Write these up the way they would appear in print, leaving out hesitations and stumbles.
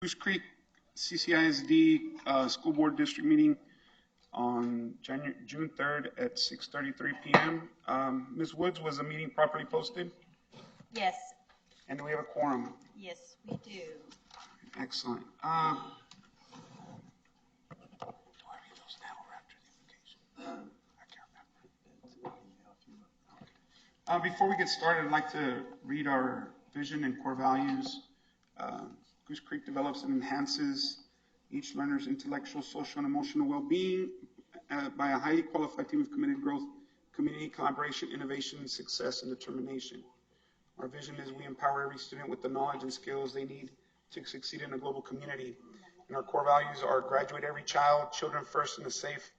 Goose Creek CCISD School Board District meeting on June 3rd at 6:33 p.m. Ms. Woods, was the meeting properly posted? Yes. And do we have a quorum? Yes, we do. Excellent. Before we get started, I'd like to read our vision and core values. Goose Creek develops and enhances each learner's intellectual, social, and emotional well-being by a highly qualified team of committed growth, community collaboration, innovation, success, and determination. Our vision is we empower every student with the knowledge and skills they need to succeed in a global community. And our core values are graduate every child, children first in a safe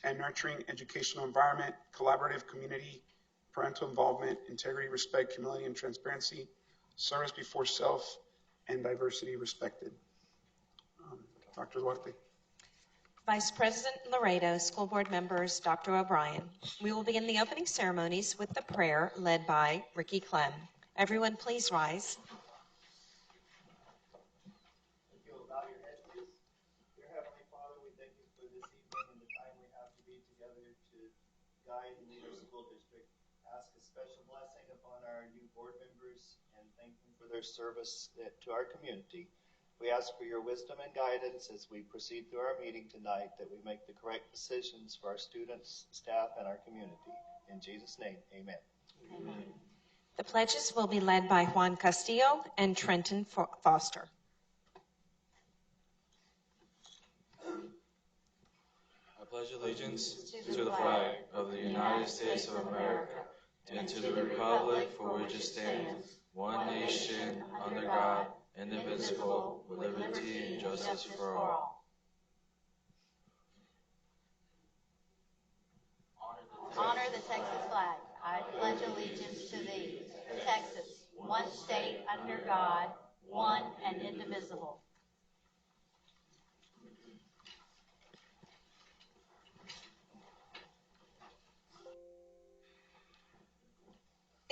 and nurturing educational environment, collaborative community, parental involvement, integrity, respect, humility, and transparency, service before self, and diversity respected. Dr. Duarte. Vice President Laredo, school board members, Dr. O'Brien. We will begin the opening ceremonies with the prayer led by Ricky Clem. Everyone please rise. If you'll bow your head, please. Dear Heavenly Father, we thank you for this evening and the time we have to be together to guide and lead our school district. Ask a special blessing upon our new board members and thank them for their service to our community. We ask for your wisdom and guidance as we proceed through our meeting tonight, that we make the correct decisions for our students, staff, and our community. In Jesus' name, amen. Amen. The pledges will be led by Juan Castillo and Trenton Foster. I pledge allegiance to the flag of the United States of America and to the republic for which it stands, one nation, under God, indivisible, with liberty and justice for all. Honor the Texas flag. I pledge allegiance to thee, Texas, one state under God, one and indivisible.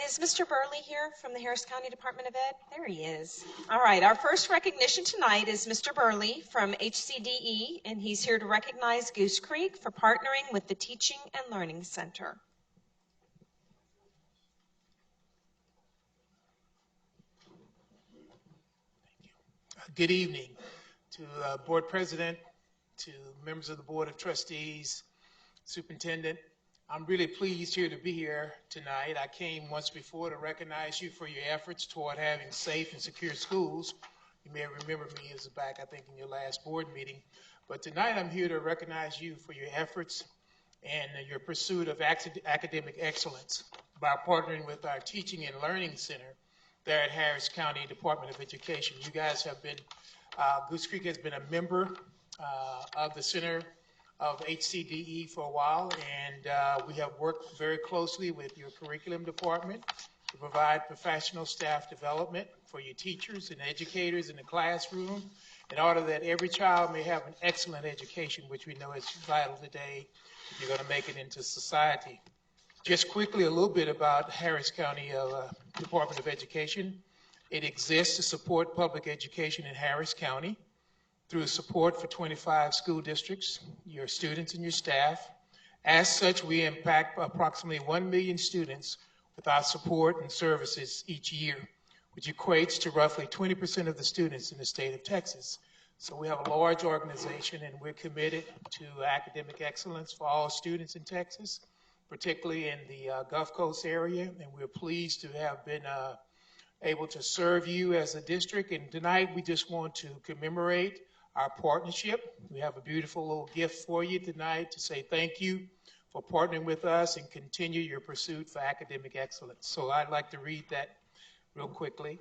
Is Mr. Burley here from the Harris County Department of Ed? There he is. All right, our first recognition tonight is Mr. Burley from HCDE, and he's here to recognize Goose Creek for partnering with the Teaching and Learning Center. Thank you. Good evening to Board President, to members of the Board of Trustees, Superintendent. I'm really pleased here to be here tonight. I came once before to recognize you for your efforts toward having safe and secure schools. You may remember me as back, I think, in your last board meeting. But tonight I'm here to recognize you for your efforts and your pursuit of academic excellence by partnering with our Teaching and Learning Center there at Harris County Department of Education. You guys have been, Goose Creek has been a member of the Center of HCDE for a while, and we have worked very closely with your curriculum department to provide professional staff development for your teachers and educators in the classroom in order that every child may have an excellent education, which we know is vital today if you're going to make it into society. Just quickly, a little bit about Harris County Department of Education. It exists to support public education in Harris County through support for 25 school districts, your students and your staff. As such, we impact approximately 1 million students with our support and services each year, which equates to roughly 20% of the students in the state of Texas. So we have a large organization, and we're committed to academic excellence for all students in Texas, particularly in the Gulf Coast area, and we're pleased to have been able to serve you as a district. And tonight we just want to commemorate our partnership. We have a beautiful little gift for you tonight to say thank you for partnering with us and continue your pursuit for academic excellence. So I'd like to read that real quickly.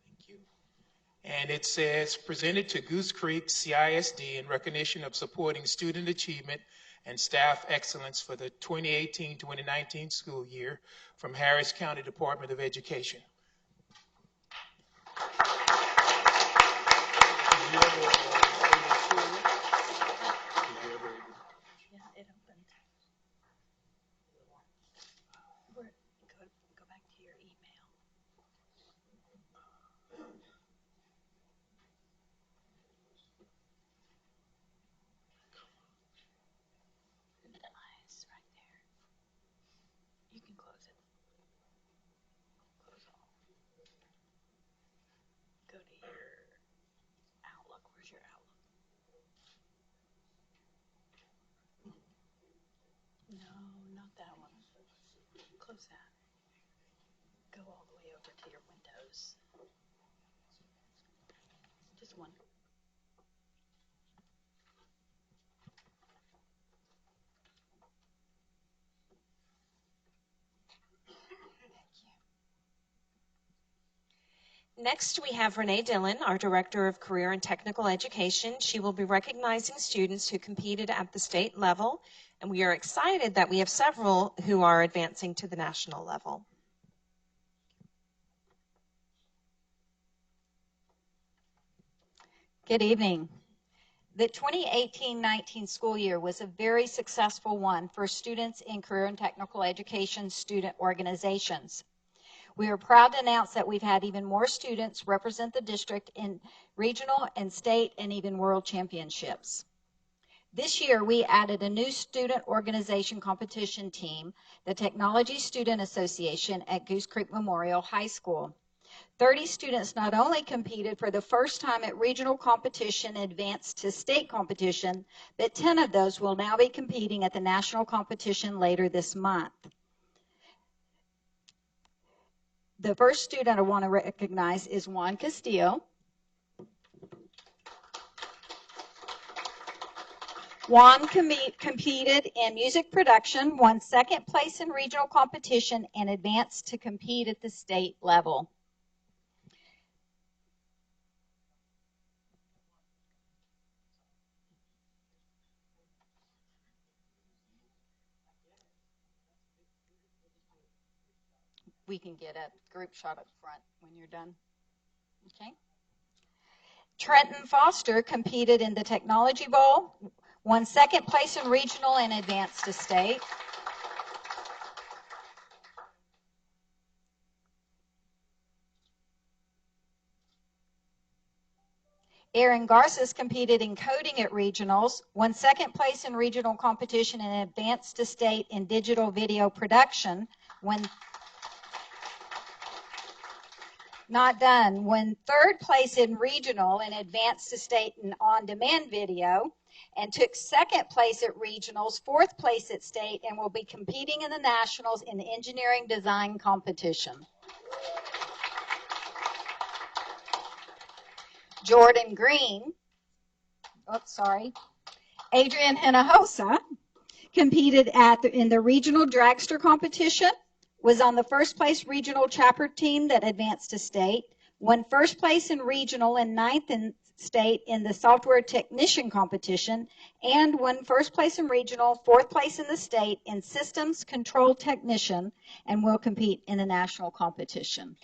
Thank you. And it says, presented to Goose Creek CISD in recognition of supporting student achievement and staff excellence for the 2018-2019 school year from Harris County Department of Education. that one. Close that. Go all the way over to your windows. Just one. Next, we have Renee Dillon, our Director of Career and Technical Education. She will be recognizing students who competed at the state level, and we are excited that we have several who are advancing to the national level. Good evening. The 2018-19 school year was a very successful one for students in career and technical education student organizations. We are proud to announce that we've had even more students represent the district in regional and state and even world championships. This year, we added a new student organization competition team, the Technology Student Association at Goose Creek Memorial High School. 30 students not only competed for the first time at regional competition and advanced to state competition, but 10 of those will now be competing at the national competition later this month. The first student I want to recognize is Juan Castillo. Juan competed in music production, won second place in regional competition, and advanced to compete at the state level. We can get a group shot up front when you're done. Okay. Trenton Foster competed in the Technology Bowl, won second place in regional and advanced to state. Aaron Garces competed in coding at regionals, won second place in regional competition and advanced to state in digital video production. Not done. Won third place in regional and advanced to state in on-demand video, and took second place at regionals, fourth place at state, and will be competing in the nationals in the engineering design competition. Jordan Green, Adrian Hinojosa competed in the regional dragster competition, was on the first place regional chapter team that advanced to state, won first place in regional and ninth in state in the software technician competition, and won first place in regional, fourth place in the state in systems control technician, and will compete in the national competition.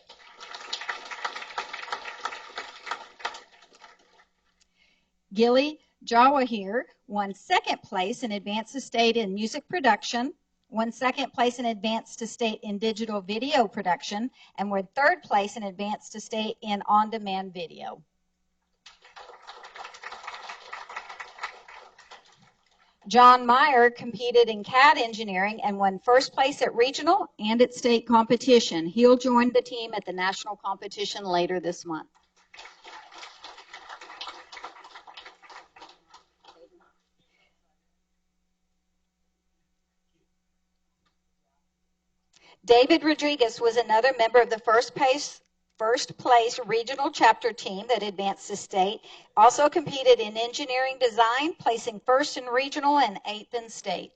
Gilly Jawahir won second place and advanced to state in music production, won second place and advanced to state in digital video production, and won third place and advanced to state in on-demand video. John Meyer competed in CAD engineering and won first place at regional and at state competition. He'll join the team at the national competition later this month. David Rodriguez was another member of the first place regional chapter team that advanced to state. Also competed in engineering design, placing first in regional and eighth in state.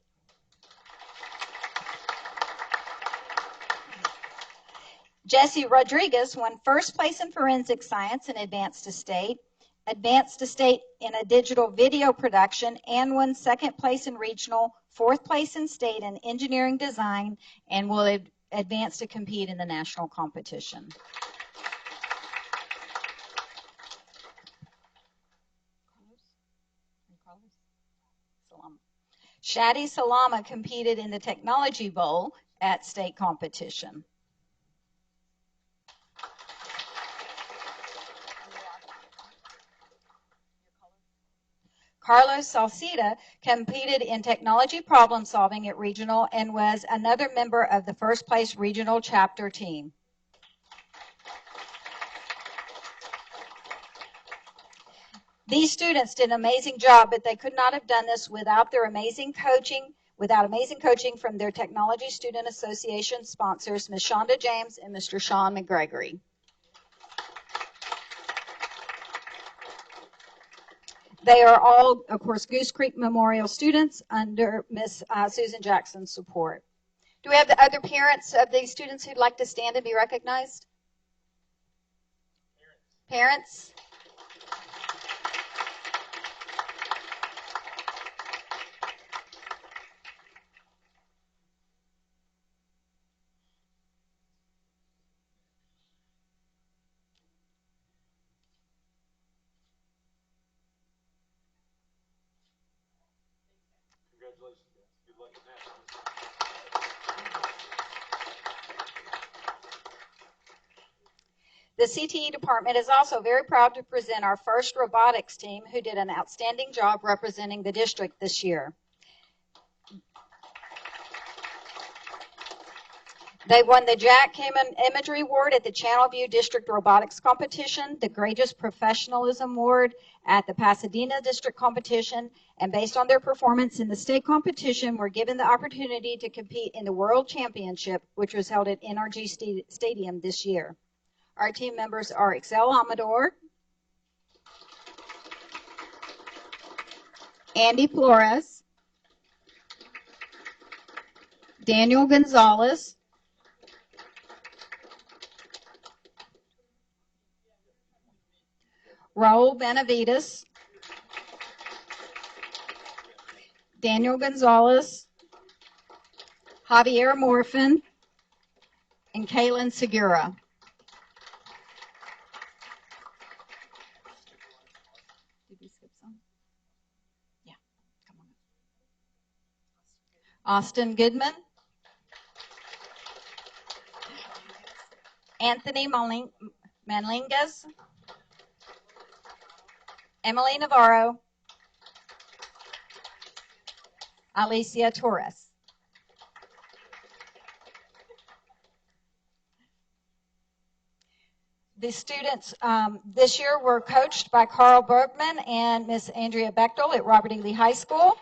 Jesse Rodriguez won first place in forensic science and advanced to state in a digital video production, and won second place in regional, fourth place in state in engineering design, and will advance to compete in the national competition. Shadi Salama competed in the Technology Bowl at state competition. Carlos Salcida competed in technology problem solving at regional and was another member of the first place regional chapter team. These students did an amazing job, but they could not have done this without their amazing coaching without amazing coaching from their Technology Student Association sponsors, Ms. Shonda James and Mr. Sean McGregory. They are all, of course, Goose Creek Memorial students under Ms. Susan Jackson's support. Do we have the other parents of these students who'd like to stand and be recognized? Parents? Congratulations, guys. Good luck in that. The CTE department is also very proud to present our first robotics team who did an outstanding job representing the district this year. They won the Jack Kamen Imagery Award at the Channelview District Robotics Competition, the Greatest Professionalism Award at the Pasadena District Competition, and based on their performance in the state competition, were given the opportunity to compete in the World Championship, which was held at NRG Stadium this year. Our team members are Excel Amador, Andy Flores, Daniel Gonzalez, Raul Benavides, Daniel Gonzalez, Javier Morfin, and Kaylin Segura. Did we skip some? Yeah, come on. Austin Goodman, Anthony Manlingas, Emily Navarro, Alicia Torres. The students this year were coached by Carl Bergman and Miss Andrea Bechtel at Robert E. Lee High School.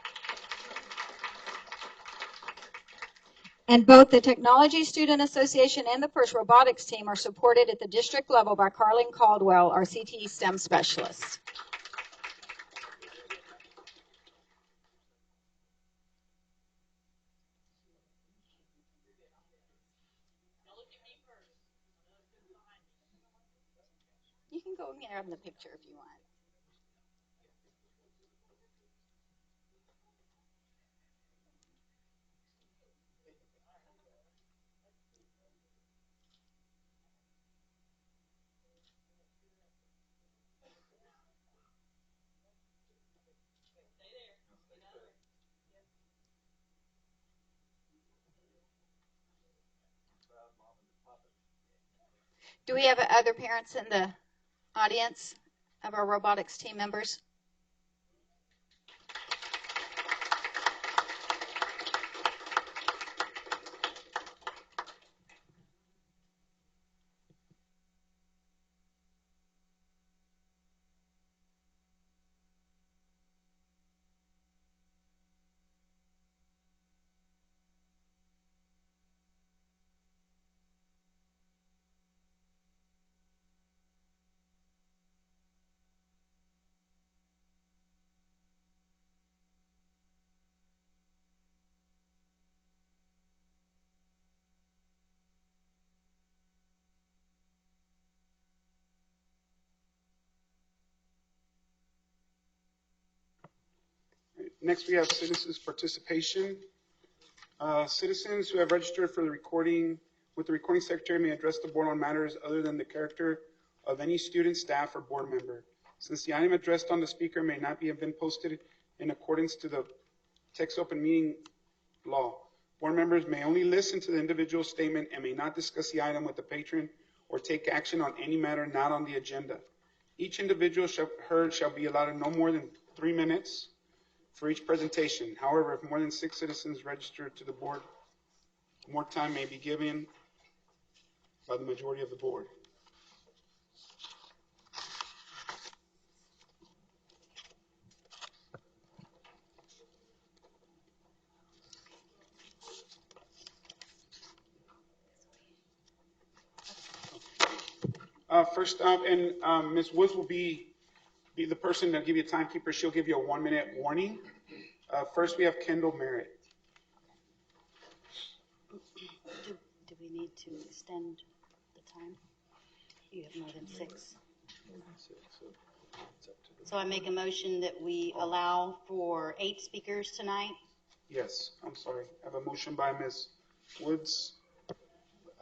And both the Technology Student Association and the First Robotics team are supported at the district level by Carlene Caldwell, our CTE STEM specialist. You can go and grab the picture if you want. Do we have other parents in the audience of our robotics team members? Next, we have citizens' participation. Citizens who have registered for the recording with the recording secretary may address the board on matters other than the character of any student, staff, or board member. Since the item addressed on the speaker may not have been posted in accordance to the Texas Open Meeting Law, board members may only listen to the individual statement and may not discuss the item with the patron or take action on any matter not on the agenda. Each individual heard shall be allotted no more than 3 minutes for each presentation. However, if more than 6 citizens register to the board, more time may be given by the majority of the board. First up, and Ms. Woods will be the person that'll give you a timekeeper. She'll give you a 1-minute warning. First, we have Kendall Merritt. Do we need to extend the time? You have more than 6. So I make a motion that we allow for 8 speakers tonight. Yes, I'm sorry. I have a motion by Ms. Woods,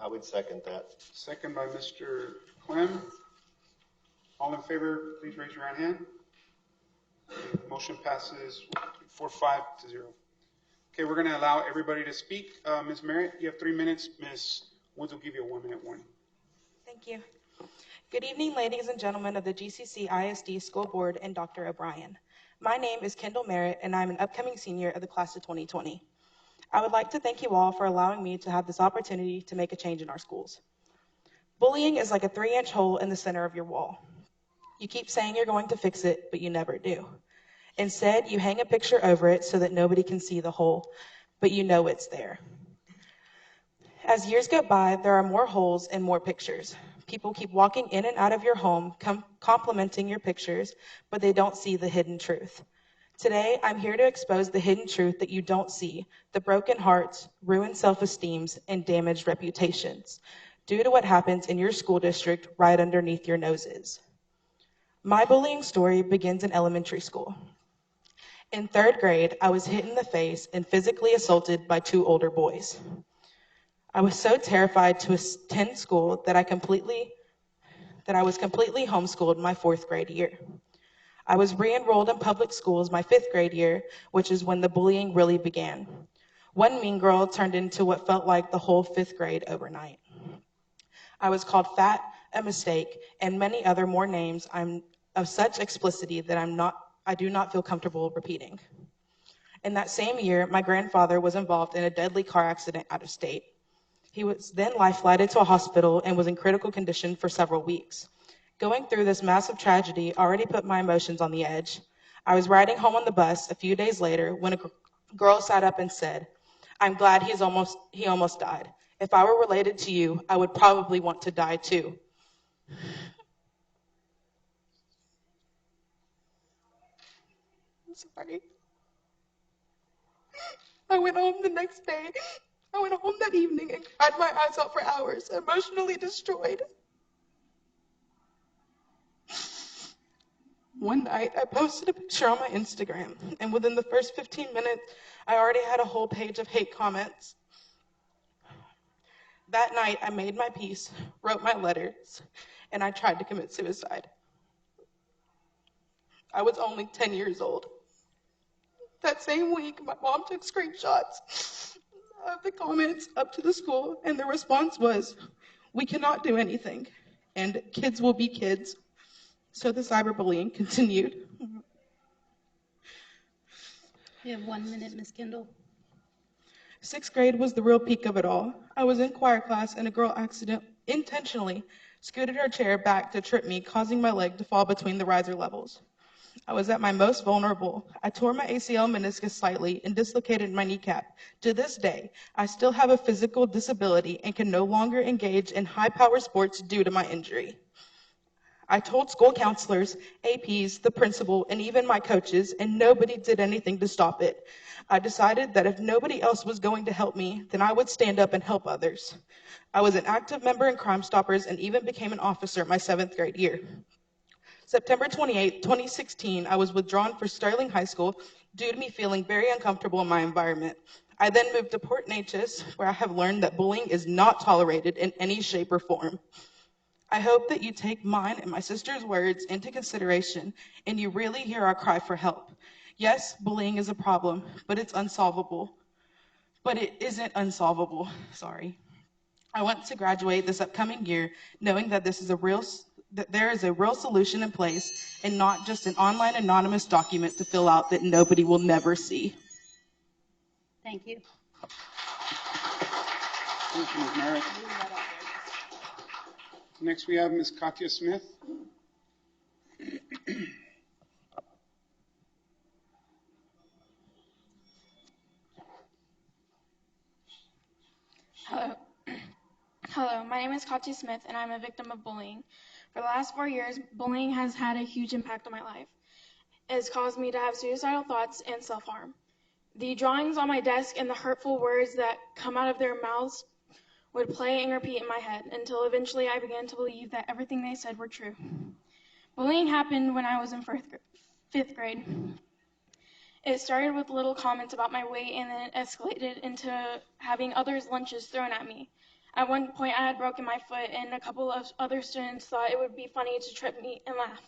I would second that. second by Mr. Clem. All in favor, please raise your right hand. Okay, motion passes 4-5 to 0. Okay, we're going to allow everybody to speak. Ms. Merritt, you have 3 minutes. Ms. Woods will give you a 1-minute warning. Thank you. Good evening, ladies and gentlemen of the GCC ISD School Board and Dr. O'Brien. My name is Kendall Merritt, and I'm an upcoming senior of the class of 2020. I would like to thank you all for allowing me to have this opportunity to make a change in our schools. Bullying is like a 3-inch hole in the center of your wall. You keep saying you're going to fix it, but you never do. Instead, you hang a picture over it so that nobody can see the hole, but you know it's there. As years go by, there are more holes and more pictures. People keep walking in and out of your home, complimenting your pictures, but they don't see the hidden truth. Today, I'm here to expose the hidden truth that you don't see, the broken hearts, ruined self-esteems, and damaged reputations, due to what happens in your school district right underneath your noses. My bullying story begins in elementary school. In 3rd grade, I was hit in the face and physically assaulted by 2 older boys. I was so terrified to attend school that I was completely homeschooled my 4th grade year. I was re-enrolled in public schools my 5th grade year, which is when the bullying really began. One mean girl turned into what felt like the whole 5th grade overnight. I was called fat, a mistake, and many other more names I'm of such explicitity that I do not feel comfortable repeating. In that same year, my grandfather was involved in a deadly car accident out of state. He was then life-flighted to a hospital and was in critical condition for several weeks. Going through this massive tragedy already put my emotions on the edge. I was riding home on the bus a few days later when a girl sat up and said, "I'm glad he almost died. If I were related to you, I would probably want to die too." I'm sorry. I went home the next day. I went home that evening and cried my eyes out for hours, emotionally destroyed. One night, I posted a picture on my Instagram, and within the first 15 minutes, I already had a whole page of hate comments. That night, I made my peace, wrote my letters, and I tried to commit suicide. I was only 10 years old. That same week, my mom took screenshots of the comments up to the school, and the response was, "We cannot do anything, and kids will be kids." So the cyberbullying continued. You have 1 minute, Ms. Kendall. 6th grade was the real peak of it all. I was in choir class, and a girl intentionally scooted her chair back to trip me, causing my leg to fall between the riser levels. I was at my most vulnerable. I tore my ACL meniscus slightly and dislocated my kneecap. To this day, I still have a physical disability and can no longer engage in high-power sports due to my injury. I told school counselors, APs, the principal, and even my coaches, and nobody did anything to stop it. I decided that if nobody else was going to help me, then I would stand up and help others. I was an active member in Crime Stoppers and even became an officer my 7th grade year. September 28, 2016, I was withdrawn for Sterling High School due to me feeling very uncomfortable in my environment. I then moved to Port Neches, where I have learned that bullying is not tolerated in any shape or form. I hope that you take mine and my sister's words into consideration and you really hear our cry for help. Yes, bullying is a problem, but it's unsolvable. But it isn't unsolvable, sorry. I want to graduate this upcoming year knowing that that there is a real solution in place and not just an online anonymous document to fill out that nobody will never see. Thank you. Thank you, Ms. Merritt. Next, we have Ms. Katya Smith. Hello. Hello, my name is Katya Smith, and I'm a victim of bullying. For the last 4 years, bullying has had a huge impact on my life. It has caused me to have suicidal thoughts and self-harm. The drawings on my desk and the hurtful words that come out of their mouths would play and repeat in my head until eventually I began to believe that everything they said were true. Bullying happened when I was in fifth grade. It started with little comments about my weight, and then it escalated into having others' lunches thrown at me. At one point, I had broken my foot, and a couple of other students thought it would be funny to trip me and laugh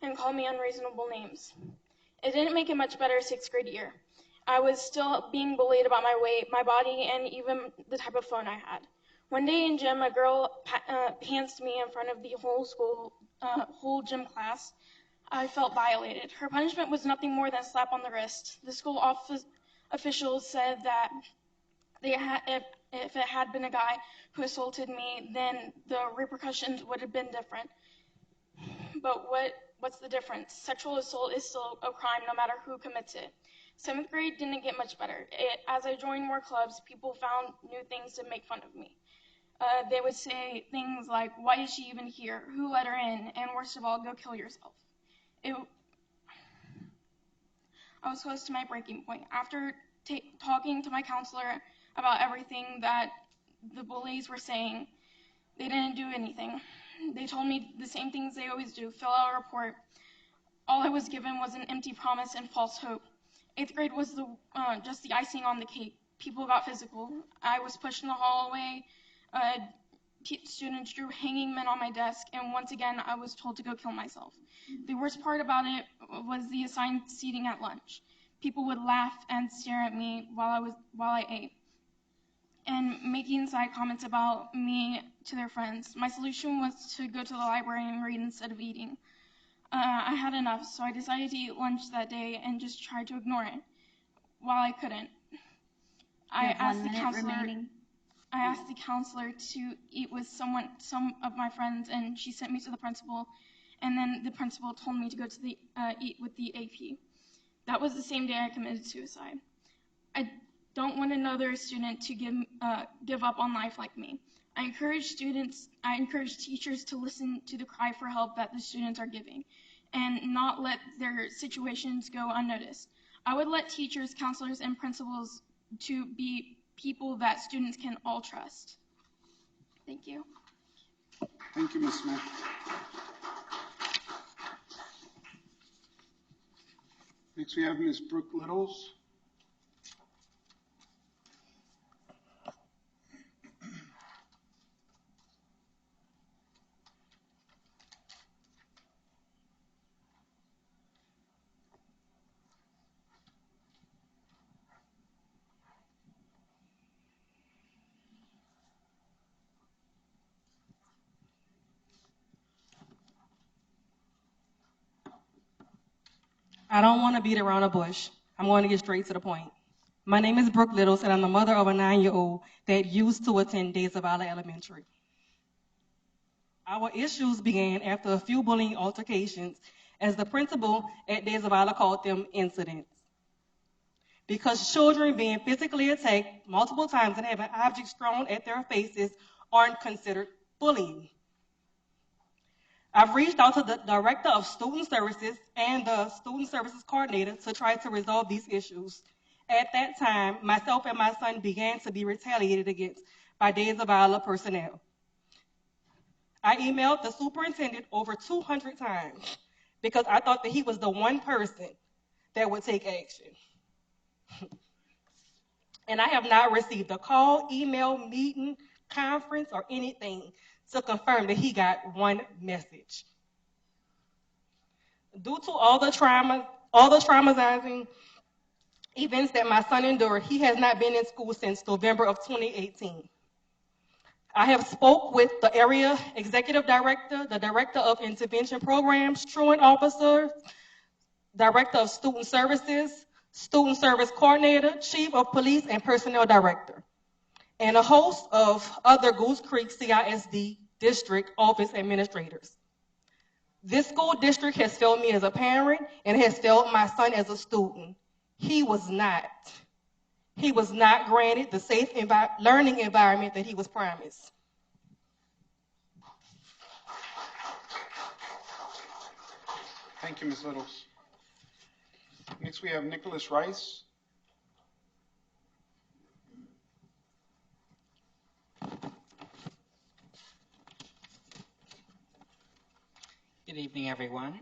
and call me unreasonable names. It didn't make it much better 6th grade year. I was still being bullied about my weight, my body, and even the type of phone I had. One day in gym, a girl pantsed me in front of the whole gym class. I felt violated. Her punishment was nothing more than a slap on the wrist. The school officials said that if it had been a guy who assaulted me, then the repercussions would have been different. But what's the difference? Sexual assault is still a crime no matter who commits it. 7th grade didn't get much better. As I joined more clubs, people found new things to make fun of me. They would say things like, "Why is she even here? Who let her in? And worst of all, go kill yourself." I was close to my breaking point. After talking to my counselor about everything that the bullies were saying, they didn't do anything. They told me the same things they always do: fill out a report. All I was given was an empty promise and false hope. 8th grade was just the icing on the cake. People got physical. I was pushed in the hallway. Students drew hanging men on my desk, and once again, I was told to go kill myself. The worst part about it was the assigned seating at lunch. People would laugh and stare at me while I ate, and making side comments about me to their friends. My solution was to go to the library and read instead of eating. I had enough, so I decided to eat lunch that day and just tried to ignore it. While I couldn't, I asked the counselor to eat with some of my friends, and she sent me to the principal, and then the principal told me to go to eat with the AP. That was the same day I committed suicide. I don't want another student to give up on life like me. I encourage teachers to listen to the cry for help that the students are giving and not let their situations go unnoticed. I would let teachers, counselors, and principals to be people that students can all trust. Thank you. Thank you, Ms. Smith. Next we have Ms. Brooke Littles. I don't want to beat around the bush. I'm going to get straight to the point. My name is Brooke Littles, and I'm the mother of a 9-year-old that used to attend Days of Viola Elementary. Our issues began after a few bullying altercations, as the principal at Days of Viola called them incidents. Because children being physically attacked multiple times and having objects thrown at their faces aren't considered bullying. I've reached out to the Director of Student Services and the Student Services Coordinator to try to resolve these issues. At that time, myself and my son began to be retaliated against by Days of Viola personnel. I emailed the superintendent over 200 times because I thought that he was the one person that would take action. And I have not received a call, email, meeting, conference, or anything to confirm that he got one message. Due to all the traumatizing events that my son endured, he has not been in school since November of 2018. I have spoke with the area executive director, the director of intervention programs, truant officer, director of student services, student service coordinator, chief of police, and personnel director, and a host of other Goose Creek CISD district office administrators. This school district has failed me as a parent and has failed my son as a student. He was not granted the safe learning environment that he was promised. Thank you, Ms. Littles. Next, we have Nicholas Rice. Good evening, everyone.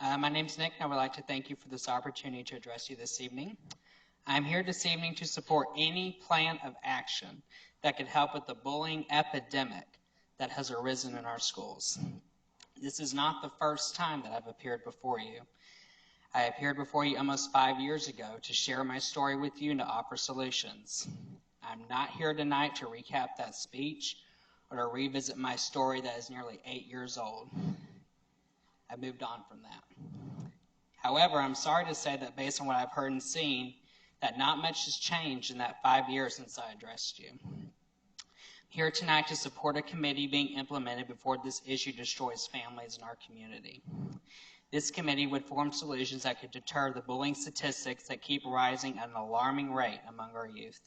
My name's Nick, and I would like to thank you for this opportunity to address you this evening. I'm here this evening to support any plan of action that could help with the bullying epidemic that has arisen in our schools. This is not the first time that I've appeared before you. I appeared before you almost 5 years ago to share my story with you and to offer solutions. I'm not here tonight to recap that speech or to revisit my story that is nearly 8 years old. I moved on from that. However, I'm sorry to say that based on what I've heard and seen, that not much has changed in that 5 years since I addressed you. I'm here tonight to support a committee being implemented before this issue destroys families in our community. This committee would form solutions that could deter the bullying statistics that keep rising at an alarming rate among our youth.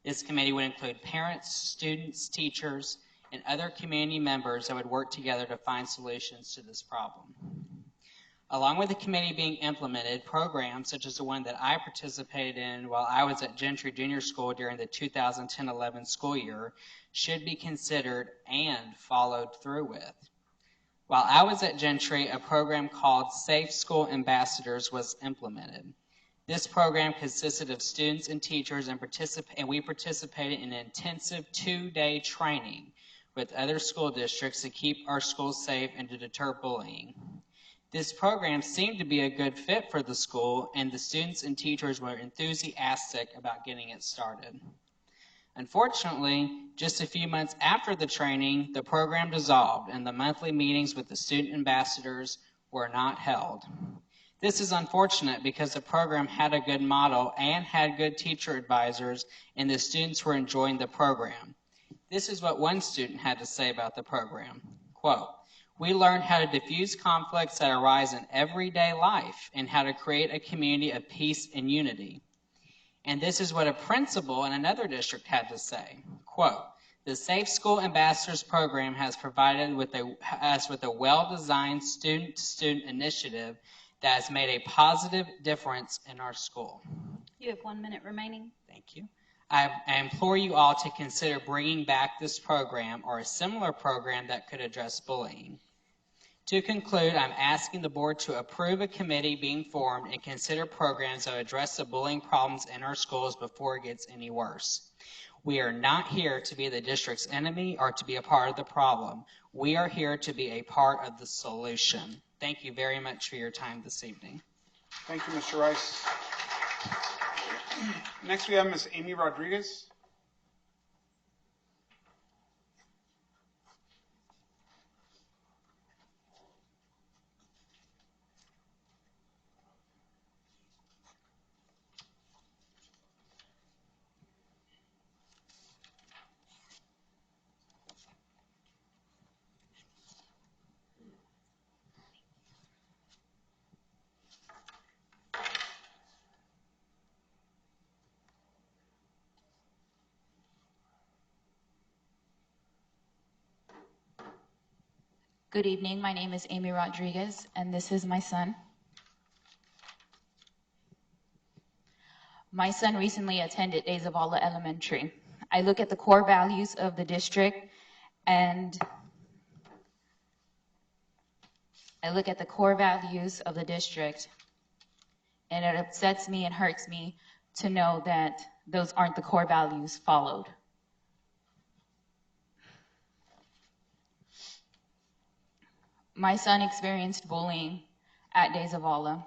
This committee would include parents, students, teachers, and other community members that would work together to find solutions to this problem. Along with the committee being implemented, programs such as the one that I participated in while I was at Gentry Junior School during the 2010-11 school year should be considered and followed through with. While I was at Gentry, a program called Safe School Ambassadors was implemented. This program consisted of students and teachers, and we participated in an intensive 2-day training with other school districts to keep our schools safe and to deter bullying. This program seemed to be a good fit for the school, and the students and teachers were enthusiastic about getting it started. Unfortunately, just a few months after the training, the program dissolved, and the monthly meetings with the student ambassadors were not held. This is unfortunate because the program had a good model and had good teacher advisors, and the students were enjoying the program. This is what one student had to say about the program. Quote, "We learned how to diffuse conflicts that arise in everyday life and how to create a community of peace and unity." And this is what a principal in another district had to say. Quote, "The Safe School Ambassadors program has provided us with a well-designed student-to-student initiative that has made a positive difference in our school." You have 1 minute remaining. Thank you. I implore you all to consider bringing back this program or a similar program that could address bullying. To conclude, I'm asking the board to approve a committee being formed and consider programs that address the bullying problems in our schools before it gets any worse. We are not here to be the district's enemy or to be a part of the problem. We are here to be a part of the solution. Thank you very much for your time this evening. Thank you, Mr. Rice. Next, we have Ms. Amy Rodriguez. Good evening, my name is Amy Rodriguez, and this is my son. My son recently attended Days of Allah Elementary. I look at the core values of the district, and and it upsets me and hurts me to know that those aren't the core values followed. My son experienced bullying at Days of Allah.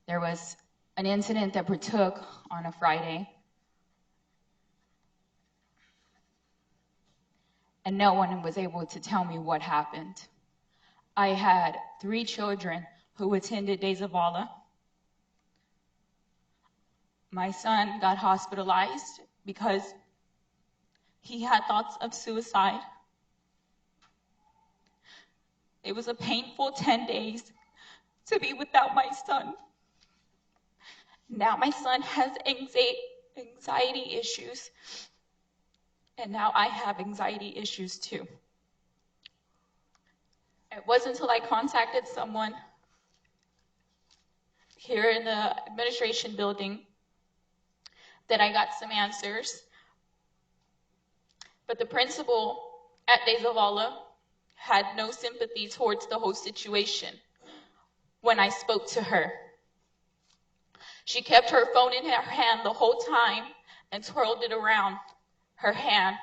There was an incident that partook on a Friday, and no one was able to tell me what happened. I had 3 children who attended Days of Allah. My son got hospitalized because he had thoughts of suicide. It was a painful 10 days to be without my son. Now my son has anxiety issues, and now I have anxiety issues too. It wasn't until I contacted someone here in the administration building that I got some answers. But the principal at De Zavala had no sympathy towards the whole situation when I spoke to her. She kept her phone in her hand the whole time and twirled it around her hand.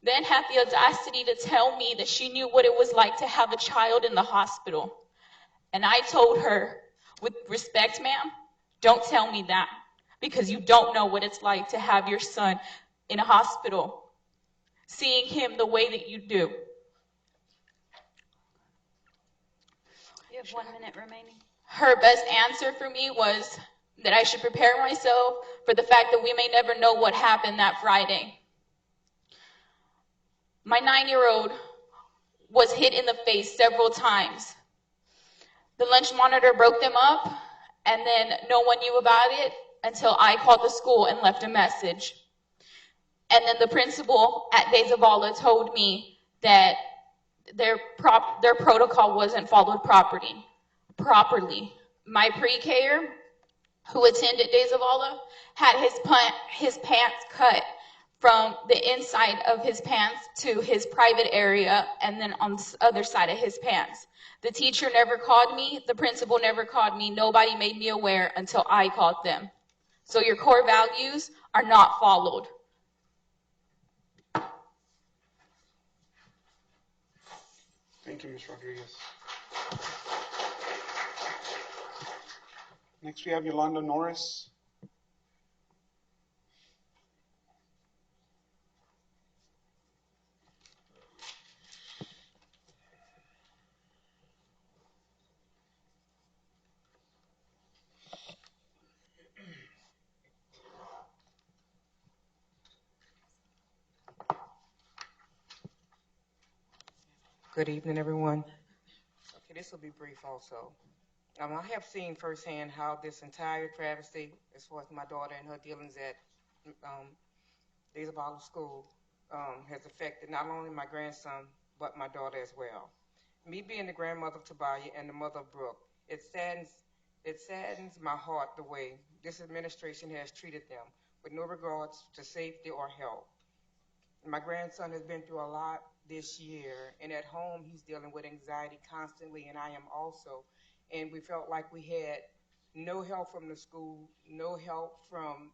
Then had the audacity to tell me that she knew what it was like to have a child in the hospital. And I told her, with respect, ma'am, don't tell me that, because you don't know what it's like to have your son in a hospital, seeing him the way that you do. You have 1 minute remaining. Her best answer for me was that I should prepare myself for the fact that we may never know what happened that Friday. My 9-year-old was hit in the face several times. The lunch monitor broke them up, and then no one knew about it until I called the school and left a message. And then the principal at De Zavala told me that their protocol wasn't followed properly. My pre-Ker, who attended De Zavala, had his pants cut from the inside of his pants to his private area, and then on the other side of his pants. The teacher never called me. The principal never called me. Nobody made me aware until I called them. So your core values are not followed. Thank you, Ms. Rodriguez. Next, we have Yolanda Norris. Good evening, everyone. Okay, this will be brief also. I have seen firsthand how this entire travesty, as far as my daughter and her dealings at De Zavala School, has affected not only my grandson, but my daughter as well. Me being the grandmother of Tobiah and the mother of Brooke, it saddens my heart the way this administration has treated them, with no regards to safety or health. My grandson has been through a lot this year, and at home he's dealing with anxiety constantly, and I am also. And we felt like we had no help from the school, no help from,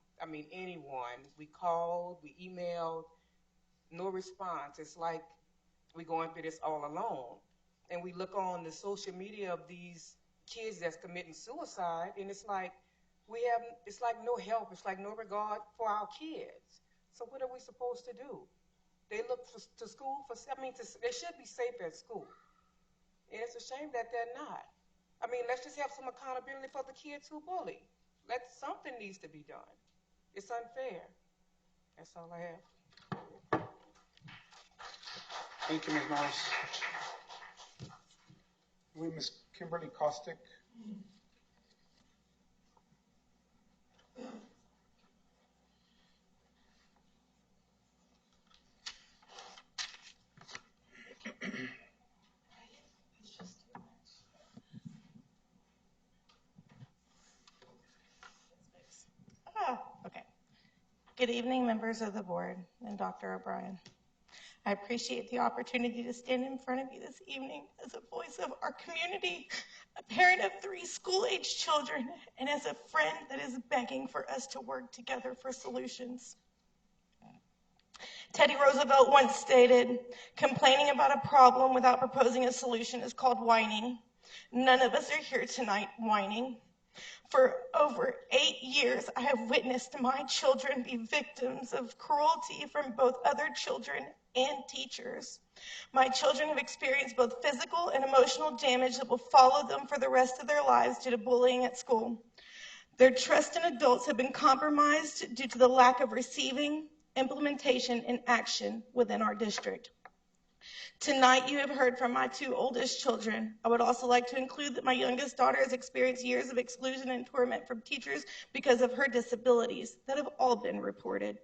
anyone. We called, we emailed, no response. It's like we're going through this all alone. And we look on the social media of these kids that's committing suicide, and it's like it's like no help. It's like no regard for our kids. So what are we supposed to do? They look to school for, they should be safe at school. And it's a shame that they're not. Let's just have some accountability for the kids who bully. Something needs to be done. It's unfair. That's all I have. Thank you, Ms. Norris. We Ms. Kimberly Kostick. Okay. Good evening, members of the board and Dr. O'Brien. I appreciate the opportunity to stand in front of you this evening as a voice of our community, a parent of 3 school-age children, and as a friend that is begging for us to work together for solutions. Teddy Roosevelt once stated, "Complaining about a problem without proposing a solution is called whining." None of us are here tonight whining. For over 8 years, I have witnessed my children be victims of cruelty from both other children and teachers. My children have experienced both physical and emotional damage that will follow them for the rest of their lives due to bullying at school. Their trust in adults have been compromised due to the lack of receiving, implementation, and action within our district. Tonight, you have heard from my two oldest children. I would also like to include that my youngest daughter has experienced years of exclusion and torment from teachers because of her disabilities that have all been reported.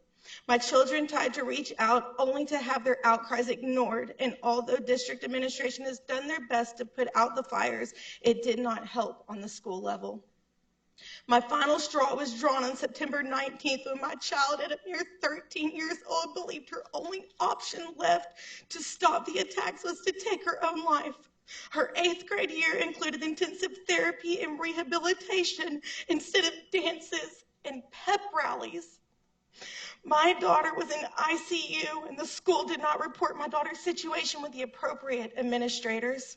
My children tried to reach out only to have their outcries ignored, and although district administration has done their best to put out the fires, it did not help on the school level. My final straw was drawn on September 19th when my child, at a mere 13 years old, believed her only option left to stop the attacks was to take her own life. Her 8th grade year included intensive therapy and rehabilitation instead of dances and pep rallies. My daughter was in ICU, and the school did not report my daughter's situation with the appropriate administrators.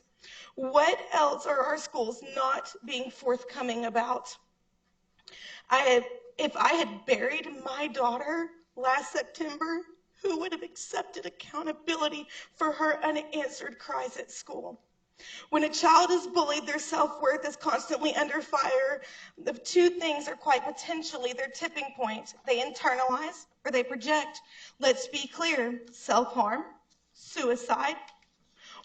What else are our schools not being forthcoming about? If I had buried my daughter last September, who would have accepted accountability for her unanswered cries at school? When a child is bullied, their self-worth is constantly under fire. The two things are quite potentially their tipping point. They internalize or they project. Let's be clear, self-harm, suicide,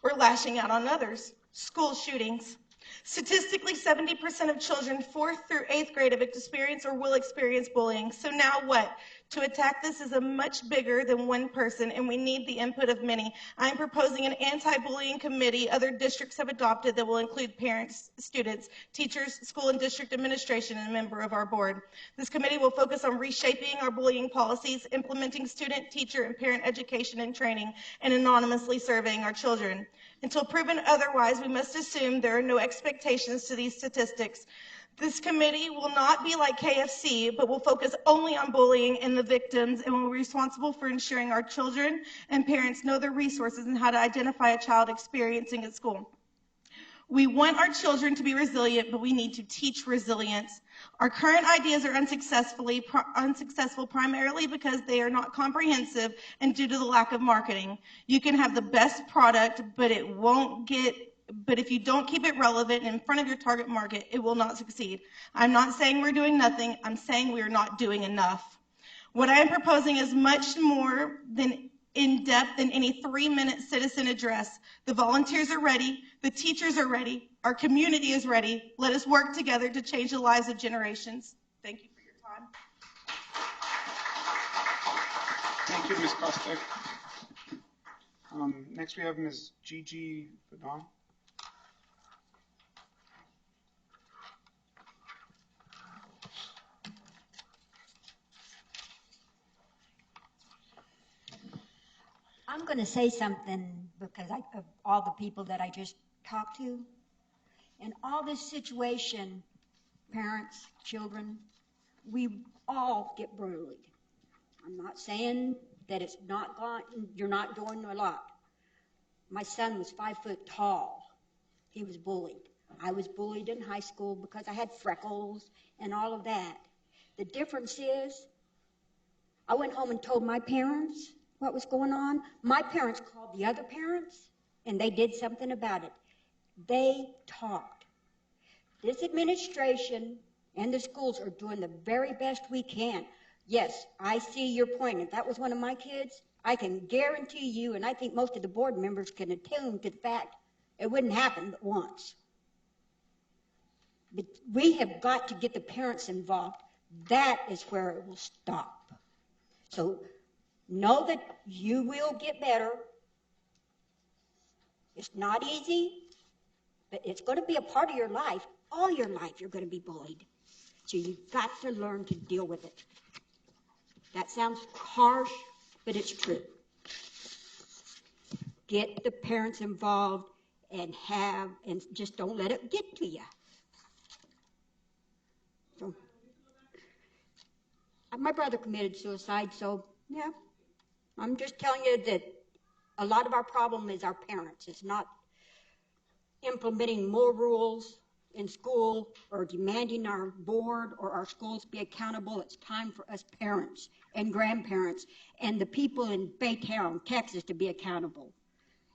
or lashing out on others, school shootings. Statistically, 70% of children 4th through 8th grade have experienced or will experience bullying. So now what? To attack this is a much bigger than one person, and we need the input of many. I'm proposing an anti-bullying committee other districts have adopted that will include parents, students, teachers, school and district administration, and a member of our board. This committee will focus on reshaping our bullying policies, implementing student, teacher, and parent education and training, and anonymously surveying our children. Until proven otherwise, we must assume there are no expectations to these statistics. This committee will not be like KFC, but will focus only on bullying and the victims, and will be responsible for ensuring our children and parents know their resources and how to identify a child experiencing at school. We want our children to be resilient, but we need to teach resilience. Our current ideas are unsuccessful primarily because they are not comprehensive and due to the lack of marketing. You can have the best product, but if you don't keep it relevant and in front of your target market, it will not succeed. I'm not saying we're doing nothing. I'm saying we're not doing enough. What I am proposing is much more in-depth than any 3-minute citizen address. The volunteers are ready. The teachers are ready. Our community is ready. Let us work together to change the lives of generations. Thank you for your time. Thank you, Ms. Kostek. Next we have Ms. Gigi Badon. I'm going to say something because of all the people that I just talked to. In all this situation, parents, children, we all get bullied. I'm not saying that it's not gone, you're not doing a lot. My son was 5 foot tall. He was bullied. I was bullied in high school because I had freckles and all of that. The difference is, I went home and told my parents what was going on. My parents called the other parents, and they did something about it. They talked. This administration and the schools are doing the very best we can. Yes, I see your point. If that was one of my kids, I can guarantee you, and I think most of the board members can attune to the fact it wouldn't happen but once. But we have got to get the parents involved. That is where it will stop. So know that you will get better. It's not easy, but it's going to be a part of your life. All your life you're going to be bullied. So you've got to learn to deal with it. That sounds harsh, but it's true. Get the parents involved and just don't let it get to you. So, my brother committed suicide, so yeah. I'm just telling you that a lot of our problem is our parents. It's not implementing more rules in school or demanding our board or our schools be accountable. It's time for us parents and grandparents and the people in Baytown, Texas, to be accountable.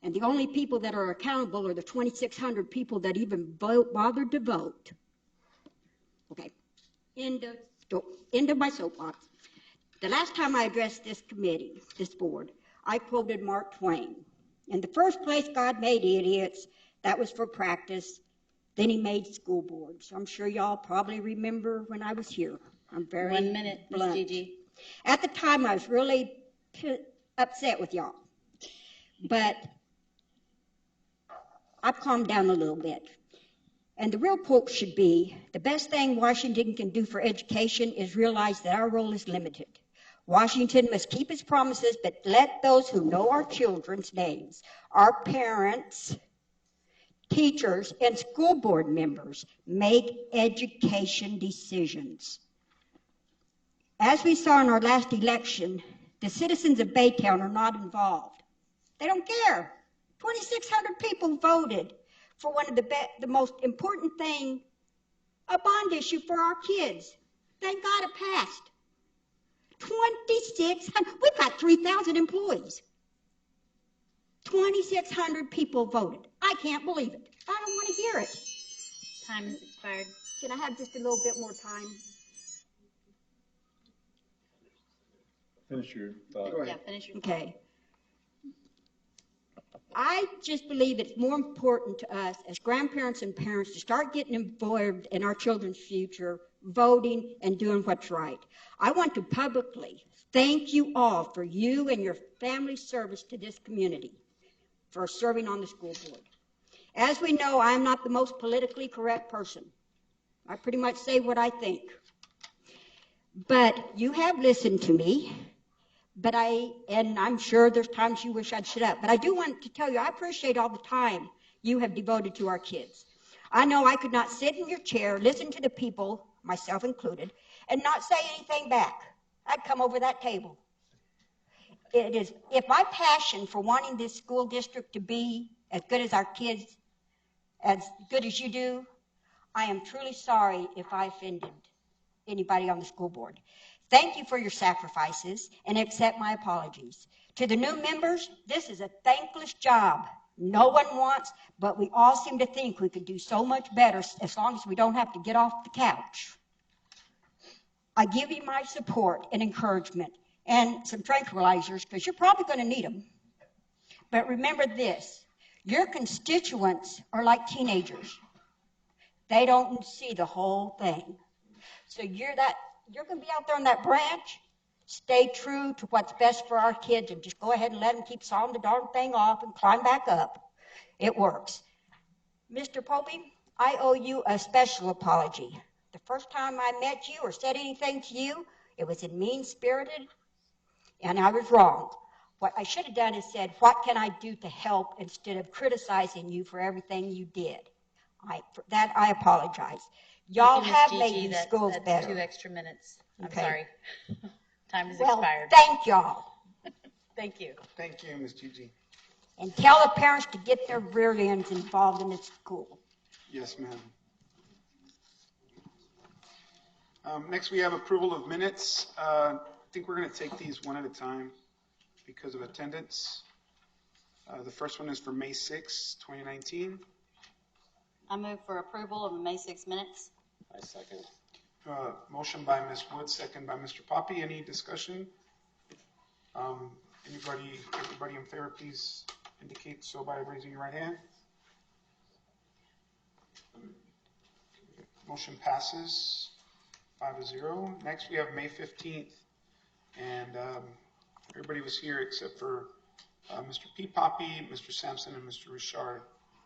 And the only people that are accountable are the 2,600 people that even bothered to vote. Okay, end of my soapbox. The last time I addressed this committee, this board, I quoted Mark Twain. In the first place, God made idiots. That was for practice. Then he made school boards. I'm sure y'all probably remember when I was here. I'm very 1 minute, Ms. blunt. Gigi. At the time, I was really upset with y'all. But I've calmed down a little bit. And the real quote should be, the best thing Washington can do for education is realize that our role is limited. Washington must keep its promises, but let those who know our children's names, our parents, teachers, and school board members make education decisions. As we saw in our last election, the citizens of Baytown are not involved. They don't care. 2,600 people voted for one of the most important thing, a bond issue for our kids. Thank God it passed. 2,600, we've got 3,000 employees. 2,600 people voted. I can't believe it. I don't want to hear it. Time has expired. Can I have just a little bit more time? Finish your thought. Go ahead. Yeah, finish your Okay. I just believe it's more important to us as grandparents and parents to start getting involved in our children's future, voting and doing what's right. I want to publicly thank you all for you and your family's service to this community, for serving on the school board. As we know, I am not the most politically correct person. I pretty much say what I think. But you have listened to me. And I'm sure there's times you wish I'd shut up. But I do want to tell you, I appreciate all the time you have devoted to our kids. I know I could not sit in your chair, listen to the people, myself included, and not say anything back. I'd come over that table. It is, if my passion for wanting this school district to be as good as our kids, as good as you do, I am truly sorry if I offended anybody on the school board. Thank you for your sacrifices and accept my apologies. To the new members, this is a thankless job. No one wants, but we all seem to think we could do so much better as long as we don't have to get off the couch. I give you my support and encouragement and some tranquilizers because you're probably going to need them. But remember this, your constituents are like teenagers. They don't see the whole thing. So you're going to be out there on that branch. Stay true to what's best for our kids and just go ahead and let them keep sawing the darn thing off and climb back up. It works. Mr. Popey, I owe you a special apology. The first time I met you or said anything to you, it was in mean-spirited, and I was wrong. What I should have done is said, what can I do to help, instead of criticizing you for everything you did. For that, I apologize. Y'all have made these schools that's better. 2 extra minutes. I'm Okay. sorry. Time has Well, expired. thank y'all. Thank you. Thank you, Ms. Gigi. And tell the parents to get their rear ends involved in this school. Yes, ma'am. Next, we have approval of minutes. I think we're going to take these one at a time because of attendance. The first one is for May 6, 2019. I move for approval of the May 6 minutes. I second. Motion by Ms. Wood, second by Mr. Poppy. Any discussion? Everybody in favor, please indicate so by raising your right hand. Motion passes 5-0. Next, we have May 15th, and everybody was here except for Mr. P. Poppy, Mr. Sampson, and Mr. Richard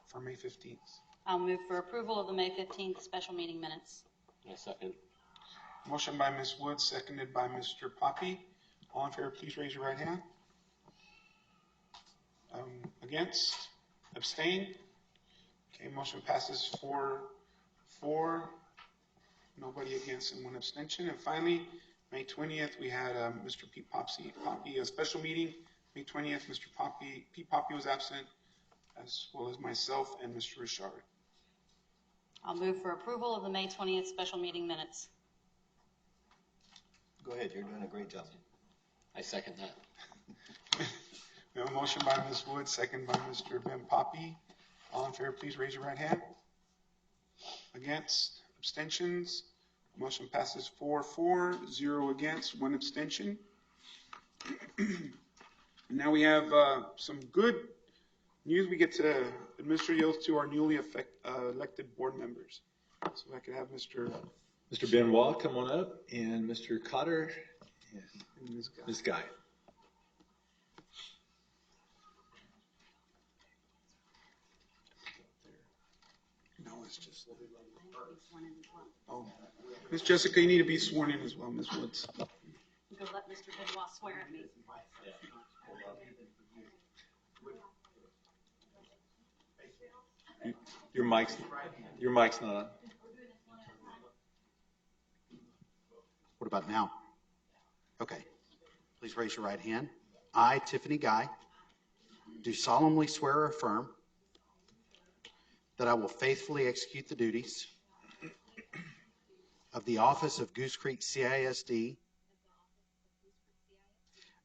for May 15th. I'll move for approval of the May 15th special meeting minutes. I second. Motion by Ms. Wood, seconded by Mr. Poppy. All in favor, please raise your right hand. Against? Abstain? Okay, motion passes 4-4. Nobody against and one abstention. And finally, May 20th, we had Mr. P. Poppy, a special meeting. May 20th, Mr. P. Poppy was absent, as well as myself and Mr. Richard. I'll move for approval of the May 20th special meeting minutes. Go ahead, you're doing a great job. I second that. We have a motion by Ms. Wood, second by Mr. Ben Poppy. All in favor, please raise your right hand. Against? Abstentions? Motion passes 4-4, 0 against, 1 abstention. Now we have some good News, we get to administer the oath to our newly elected board members. So I could have Mr. Benoit come on up, and Mr. Cotter and Ms. Guy. No, it's just. Oh, Miss Jessica, you need to be sworn in as well, Ms. Woods. Go let Mr. Benoit swear at me. Your mic's not on. What about now? Okay. Please raise your right hand. I, Tiffany Guy, do solemnly swear or affirm that I will faithfully execute the duties of the office of Goose Creek CISD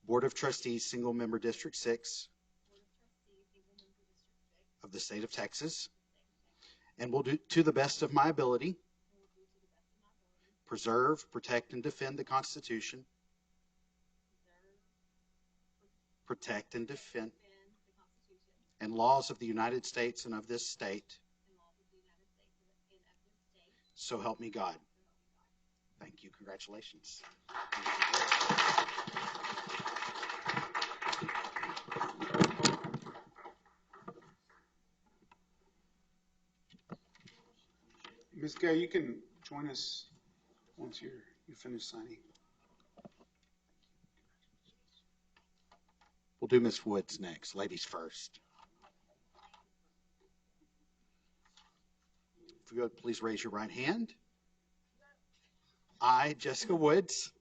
Board of Trustees, Single Member District 6 of the state of Texas, and will do to the best of my ability preserve, protect, and defend the Constitution, protect and defend and laws of the United States and of this state. So help me God. Thank you. Congratulations. Ms. Guy, you can join us once you finish signing. We'll do Miss Woods next. Ladies first. If you would please raise your right hand. I, Jessica Woods,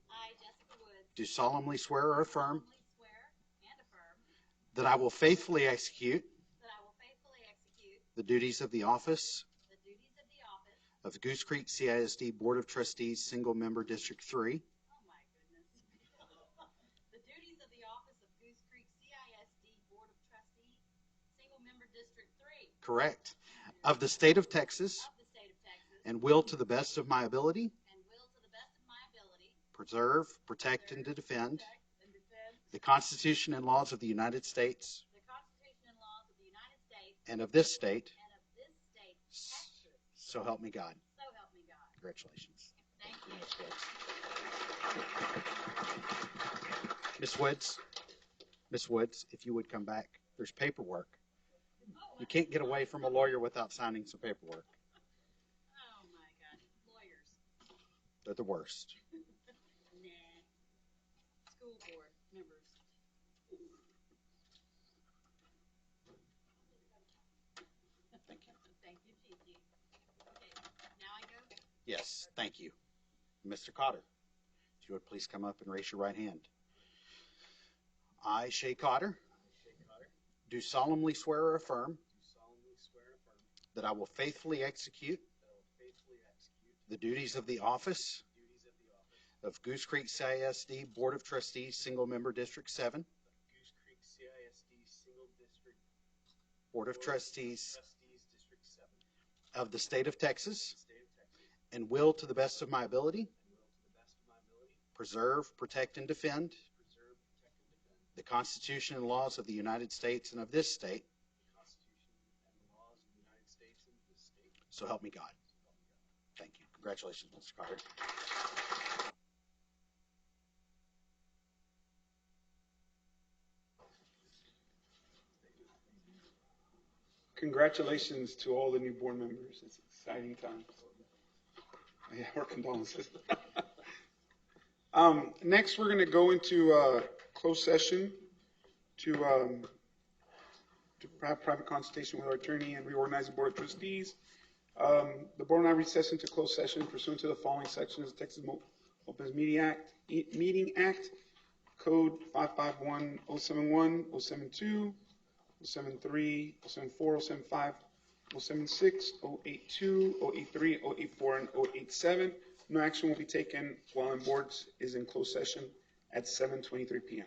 do solemnly swear or affirm that I will faithfully execute the duties of the office of Goose Creek CISD Board of Trustees, Single Member District 3. The duties of the office of Goose Creek CISD Board of Trustees, Single Member District 3. Correct. Of the state of Texas. And will to the best of my ability. Preserve, protect, and to defend. The Constitution and laws of the United States. And of this state. So help me God. Congratulations. Thank you. Miss Woods. Miss Woods, if you would come back. There's paperwork. You can't get away from a lawyer without signing some paperwork. Oh my God, lawyers. They're the worst. Nah. School board members. Thank you. Thank you, Gigi. Okay, now I go? Yes, thank you. Mr. Cotter, if you would please come up and raise your right hand. I, Shay Cotter, do solemnly swear or affirm that I will faithfully execute the duties of the office of Goose Creek CISD Board of Trustees, Single Member District 7. Board of Trustees of the state of Texas, and will to the best of my ability preserve, protect, and defend the Constitution and laws of the United States and of this state. So help me God. Thank you. Congratulations, Mr. Carter. Congratulations to all the new board members. It's exciting times. Yeah, our condolences. Next, we're going to go into closed session to have private consultation with our attorney and reorganize the Board of Trustees. The board and I recess into closed session pursuant to the following sections of the Texas Open Meeting Act, Code 551-071, 072, 073, 074, 075, 076, 082, 083, 084, and 087. No action will be taken while the board is in closed session at 7:23 p.m.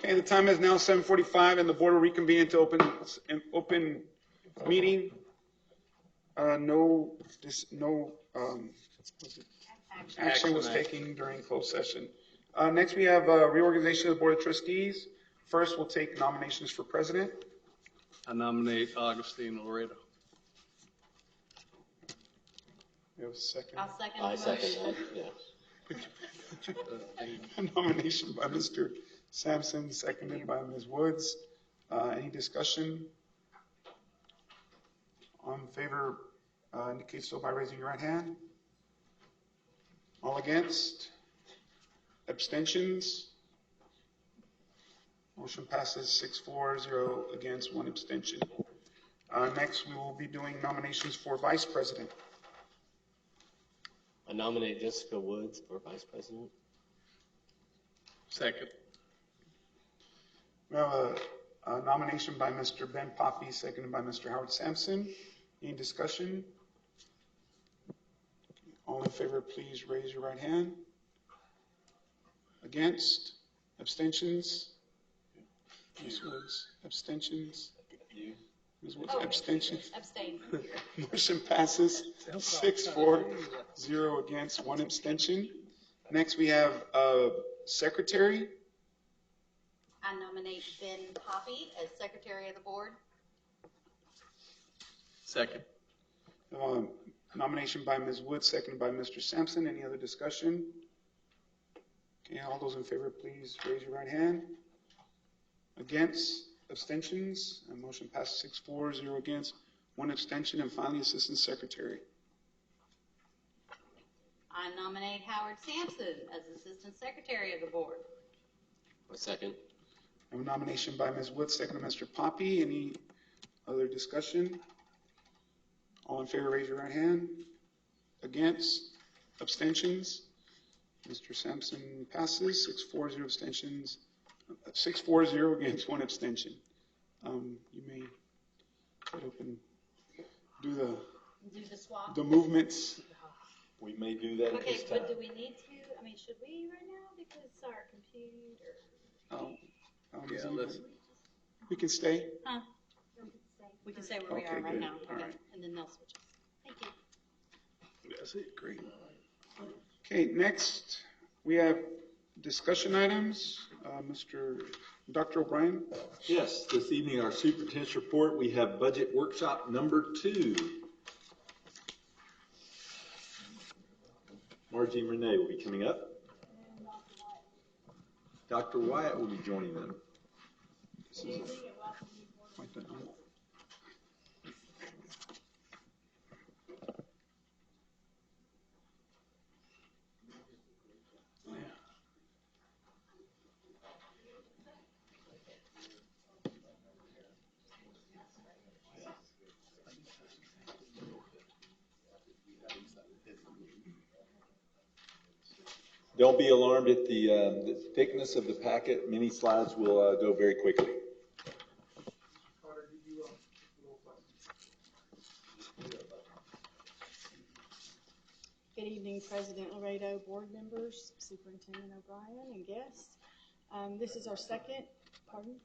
Okay, the time is now 7:45, and the board will reconvene into open meeting. No action was taken during closed session. Next, we have reorganization of the Board of Trustees. First, we'll take nominations for president. I nominate Augustine Laredo. We have a second. I'll second. I second that, yeah. A nomination by Mr. Sampson, seconded by Ms. Woods. Any discussion? All in favor, indicate so by raising your right hand. All against? Abstentions? Motion passes 6-4, 0 against, 1 abstention. Next, we will be doing nominations for vice president. I nominate Jessica Woods for vice president. Second. We have a nomination by Mr. Ben Poppy, seconded by Mr. Howard Sampson. Any discussion? All in favor, please raise your right hand. Against? Abstentions? Ms. Woods, abstentions? Ms. Woods, abstentions? Abstain. Motion passes 6-4, 0 against, 1 abstention. Next, we have secretary. I nominate Ben Poppy as secretary of the board. Second. Nomination by Ms. Wood, seconded by Mr. Sampson. Any other discussion? Okay, all those in favor, please raise your right hand. Against? Abstentions? And motion passes 6-4, 0 against, 1 abstention. And finally, assistant secretary. I nominate Howard Sampson as assistant secretary of the board. A second. I have a nomination by Ms. Wood, seconded by Mr. Poppy. Any other discussion? All in favor, raise your right hand. Against? Abstentions? Mr. Sampson passes 6-4, 0 abstentions. 6-4, 0 against, 1 abstention. You may get up and do the swap. the movements. We may do that at Okay, this time. but do we need to? I mean, should we right now because our computer? We can stay. Huh? We can stay where we Okay, are right good. now. All Okay, right. and then they'll switch us. Thank you. That's it. Great. Okay, next we have discussion items. Dr. O'Brien. Yes, this evening our superintendent's report, we have budget workshop number 2. Margie and Renee will be coming up. Dr. Wyatt will be joining them. Don't be alarmed at the thickness of the packet. Many slides will go very quickly. Good evening, President Laredo, board members, Superintendent O'Brien, and guests. This is our second, pardon?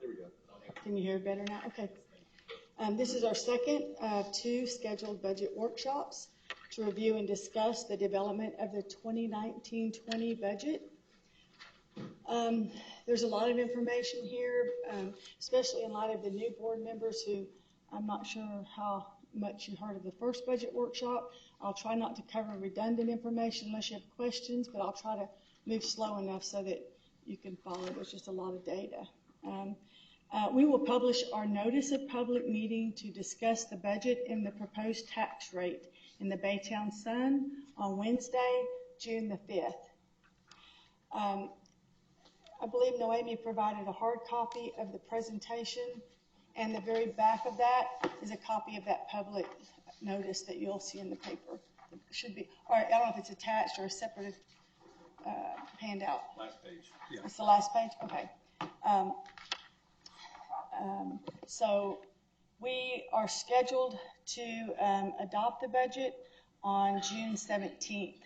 There we go. Can you hear better now? Okay. This is our second of 2 scheduled budget workshops to review and discuss the development of the 2019-20 budget. There's a lot of information here, especially in light of the new board members who I'm not sure how much you heard of the first budget workshop. I'll try not to cover redundant information unless you have questions, but I'll try to move slow enough so that you can follow. There's just a lot of data. We will publish our notice of public meeting to discuss the budget and the proposed tax rate in the Baytown Sun on Wednesday, June the 5th. I believe Noemi provided a hard copy of the presentation, and the very back of that is a copy of that public notice that you'll see in the paper. It should be, or I don't know if it's attached or a separate handout. Last page. Yeah. It's the last page? Okay. So we are scheduled to adopt the budget on June 17th.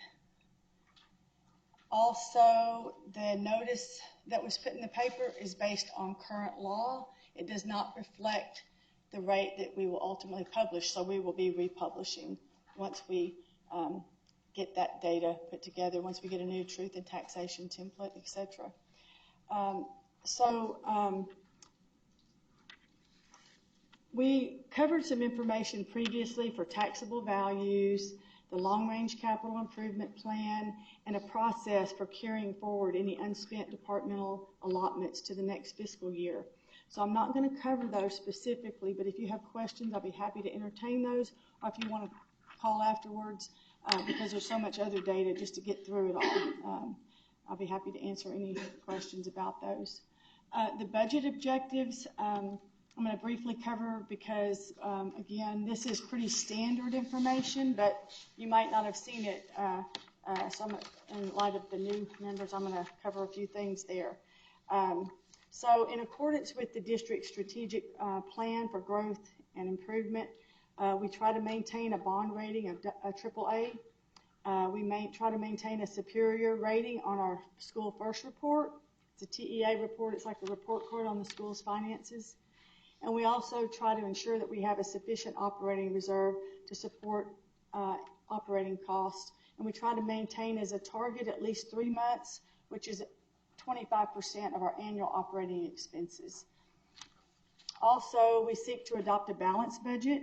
Also, the notice that was put in the paper is based on current law. It does not reflect the rate that we will ultimately publish, so we will be republishing once we get that data put together, once we get a new truth and taxation template, etc. We covered some information previously for taxable values, the long-range capital improvement plan, and a process for carrying forward any unspent departmental allotments to the next fiscal year. So I'm not going to cover those specifically, but if you have questions, I'll be happy to entertain those, or if you want to call afterwards, because there's so much other data just to get through it all. I'll be happy to answer any questions about those. The budget objectives, I'm going to briefly cover because, again, this is pretty standard information, but you might not have seen it. So in light of the new members, I'm going to cover a few things there. So in accordance with the district's strategic plan for growth and improvement, we try to maintain a bond rating of AAA. We try to maintain a superior rating on our school first report. It's a TEA report. It's like a report card on the school's finances. And we also try to ensure that we have a sufficient operating reserve to support operating costs. And we try to maintain as a target at least 3 months, which is 25% of our annual operating expenses. Also, we seek to adopt a balanced budget,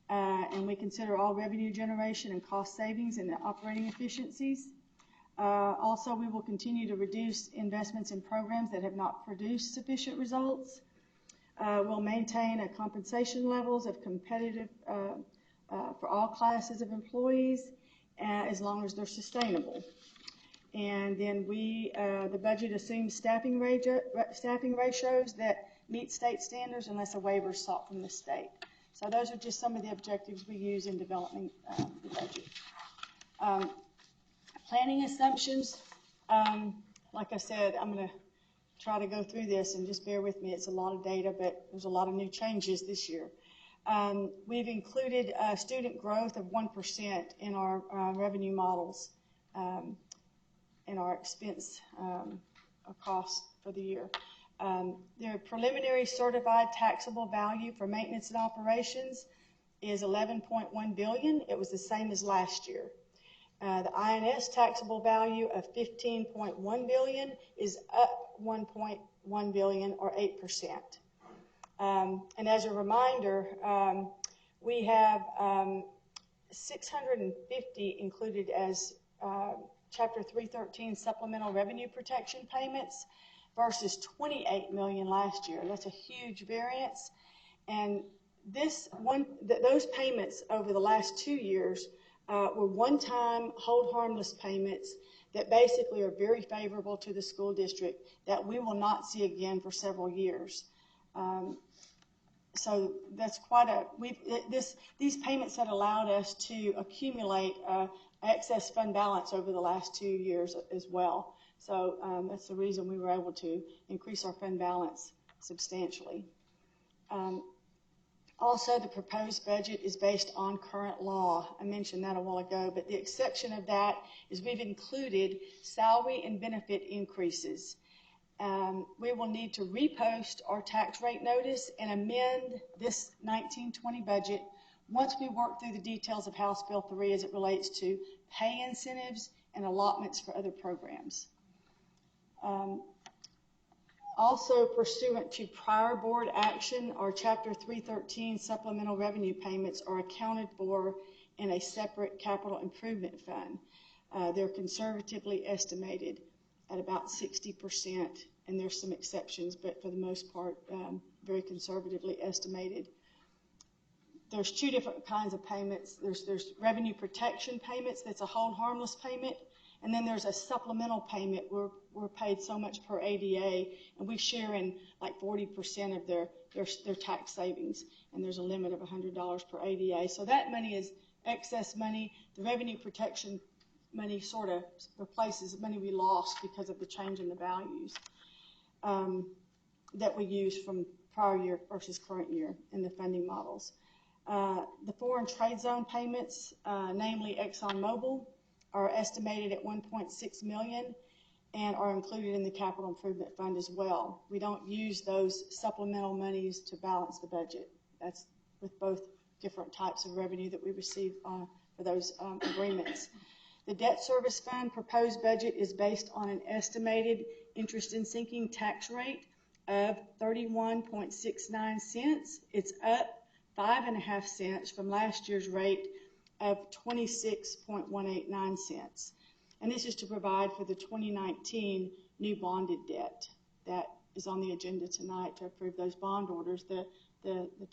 and we consider all revenue generation and cost savings and the operating efficiencies. Also, we will continue to reduce investments in programs that have not produced sufficient results. We'll maintain a compensation levels of competitive for all classes of employees as long as they're sustainable. And then the budget assumes staffing ratios that meet state standards unless a waiver is sought from the state. So those are just some of the objectives we use in developing the budget. Planning assumptions, like I said, I'm going to try to go through this and just bear with me. It's a lot of data, but there's a lot of new changes this year. We've included student growth of 1% in our revenue models in our expense costs for the year. Their preliminary certified taxable value for maintenance and operations is $11.1 billion. It was the same as last year. The INS taxable value of $15.1 billion is up $1.1 billion or 8%. And as a reminder, we have 650 included as Chapter 313 supplemental revenue protection payments versus 28 million last year. That's a huge variance. And those payments over the last 2 years were one-time hold harmless payments that basically are very favorable to the school district that we will not see again for several years. So that's quite these payments had allowed us to accumulate excess fund balance over the last 2 years as well. So that's the reason we were able to increase our fund balance substantially. Also, the proposed budget is based on current law. I mentioned that a while ago, but the exception of that is we've included salary and benefit increases. We will need to repost our tax rate notice and amend this 1920 budget once we work through the details of House Bill 3 as it relates to pay incentives and allotments for other programs. Also, pursuant to prior board action, our Chapter 313 supplemental revenue payments are accounted for in a separate capital improvement fund. They're conservatively estimated at about 60%, and there's some exceptions, but for the most part, very conservatively estimated. There's two different kinds of payments. There's revenue protection payments, that's a hold harmless payment, and then there's a supplemental payment where we're paid so much per ADA, and we share in like 40% of their tax savings, and there's a limit of $100 per ADA. So that money is excess money. The revenue protection money sort of replaces money we lost because of the change in the values that we use from prior year versus current year in the funding models. The foreign trade zone payments, namely ExxonMobil, are estimated at $1.6 million and are included in the capital improvement fund as well. We don't use those supplemental monies to balance the budget. That's with both different types of revenue that we receive for those agreements. The debt service fund proposed budget is based on an estimated interest in sinking tax rate of 31.69 cents. It's up 5.5 cents from last year's rate of 26.189 cents. And this is to provide for the 2019 new bonded debt that is on the agenda tonight to approve those bond orders, the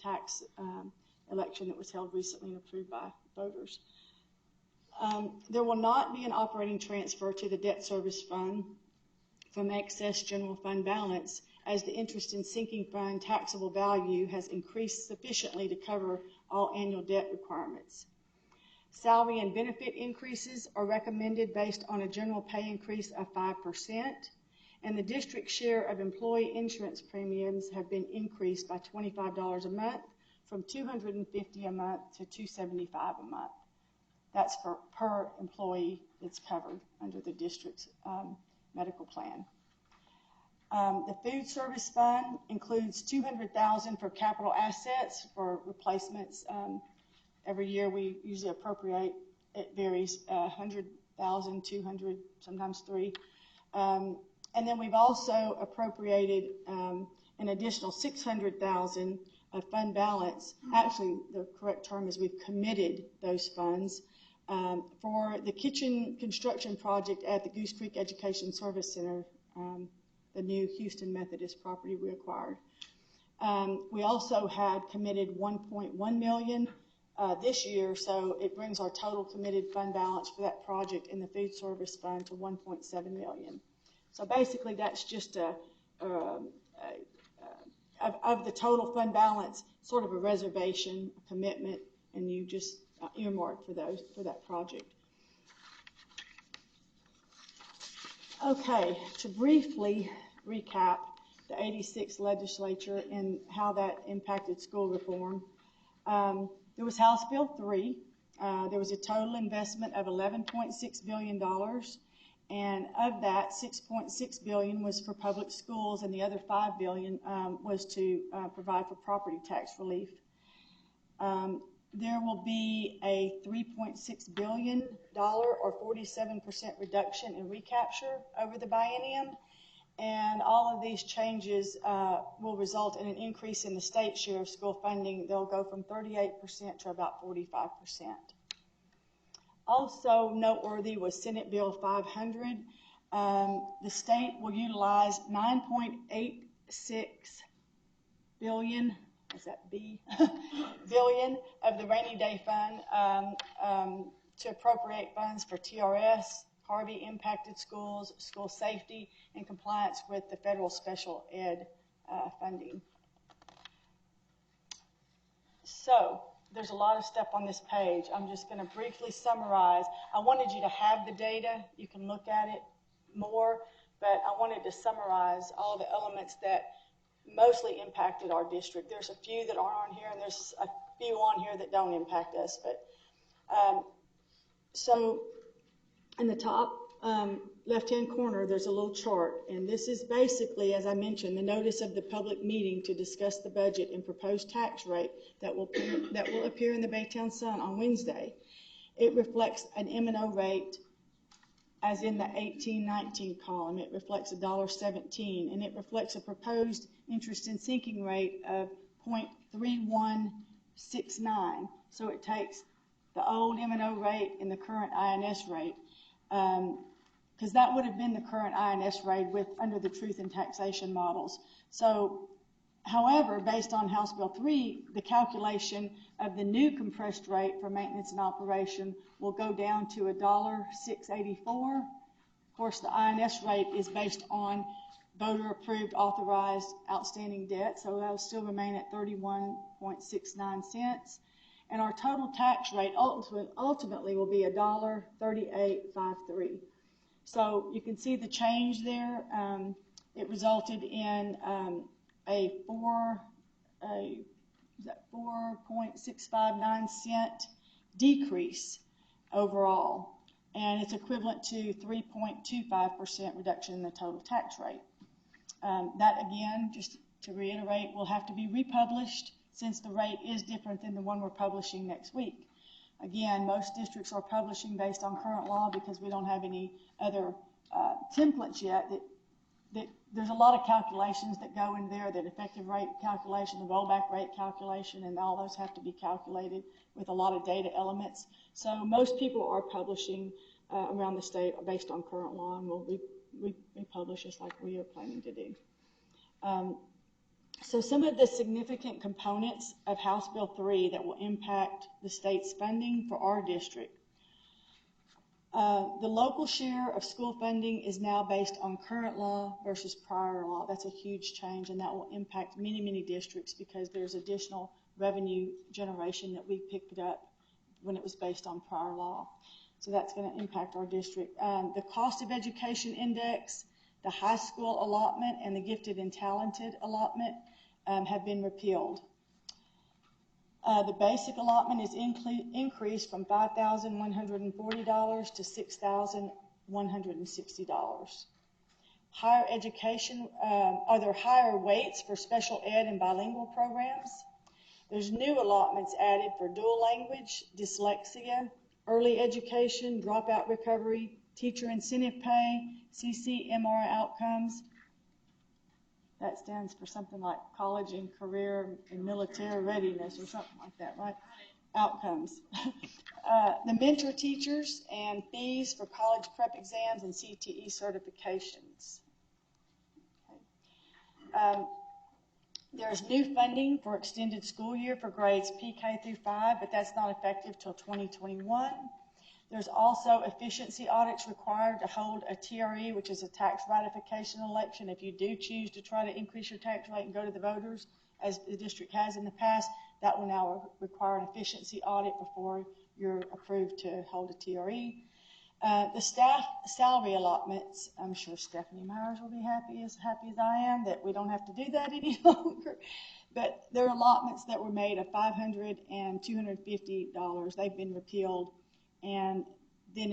tax election that was held recently and approved by voters. There will not be an operating transfer to the debt service fund from excess general fund balance, as the interest in sinking fund taxable value has increased sufficiently to cover all annual debt requirements. Salary and benefit increases are recommended based on a general pay increase of 5%, and the district share of employee insurance premiums have been increased by $25 a month, from $250 a month to $275 a month. That's for per employee that's covered under the district's medical plan. The food service fund includes $200,000 for capital assets for replacements. Every year we usually appropriate, it varies, 100,000, 200, sometimes 3. And then we've also appropriated an additional $600,000 of fund balance. Actually, the correct term is we've committed those funds for the kitchen construction project at the Goose Creek Education Service Center, the new Houston Methodist property we acquired. We also had committed $1.1 million this year, so it brings our total committed fund balance for that project in the food service fund to $1.7 million. So basically, that's just of the total fund balance, sort of a reservation, a commitment, and you just earmark for that project. Okay, to briefly recap the '86 legislature and how that impacted school reform. There was House Bill 3. There was a total investment of $11.6 billion, and of that, $6.6 billion was for public schools, and the other $5 billion was to provide for property tax relief. There will be a $3.6 billion or 47% reduction in recapture over the biennium, and all of these changes will result in an increase in the state share of school funding. They'll go from 38% to about 45%. Also noteworthy was Senate Bill 500. The state will utilize $9.86 billion, is that B? billion of the rainy day fund to appropriate funds for TRS, Harvey impacted schools, school safety, and compliance with the federal special ed funding. So there's a lot of stuff on this page. I'm just going to briefly summarize. I wanted you to have the data. You can look at it more, but I wanted to summarize all the elements that mostly impacted our district. There's a few that aren't on here, and there's a few on here that don't impact us. But so in the top left-hand corner, there's a little chart, and this is basically, as I mentioned, the notice of the public meeting to discuss the budget and proposed tax rate that will appear in the Baytown Sun on Wednesday. It reflects an M&O rate as in the 1819 column. It reflects $1.17, and it reflects a proposed interest in sinking rate of 0.3169. So it takes the old M&O rate and the current INS rate, because that would have been the current INS rate under the truth and taxation models. So, however, based on House Bill 3, the calculation of the new compressed rate for maintenance and operation will go down to $1.684. Of course, the INS rate is based on voter-approved authorized outstanding debt, so that will still remain at 31.69 cents. And our total tax rate ultimately will be $1.3853. So you can see the change there. It resulted in a 4.659 cent decrease overall. and it's equivalent to 3.25% reduction in the total tax rate. That again, just to reiterate, will have to be republished since the rate is different than the one we're publishing next week. Again, most districts are publishing based on current law because we don't have any other templates yet. There's a lot of calculations that go in there, that effective rate calculation, the rollback rate calculation, and all those have to be calculated with a lot of data elements. So most people are publishing around the state based on current law, and we publish just like we are planning to do. So some of the significant components of House Bill 3 that will impact the state's funding for our district. The local share of school funding is now based on current law versus prior law. That's a huge change, and that will impact many, many districts because there's additional revenue generation that we picked up when it was based on prior law. So that's going to impact our district. The cost of education index, the high school allotment, and the gifted and talented allotment have been repealed. The basic allotment is increased from $5,140 to $6,160. Higher education, are there higher weights for special ed and bilingual programs? There's new allotments added for dual language, dyslexia, early education, dropout recovery, teacher incentive pay, CCMR outcomes. That stands for something like college and career and military readiness or something like that, right? Outcomes. The mentor teachers and fees for college prep exams and CTE certifications. Okay. There's new funding for extended school year for grades PK through 5, but that's not effective till 2021. There's also efficiency audits required to hold a TRE, which is a tax ratification election. If you do choose to try to increase your tax rate and go to the voters, as the district has in the past, that will now require an efficiency audit before you're approved to hold a TRE. The staff salary allotments, I'm sure Stephanie Myers will be happy as I am that we don't have to do that any longer. But there are allotments that were made of $500 and $250. They've been repealed. And then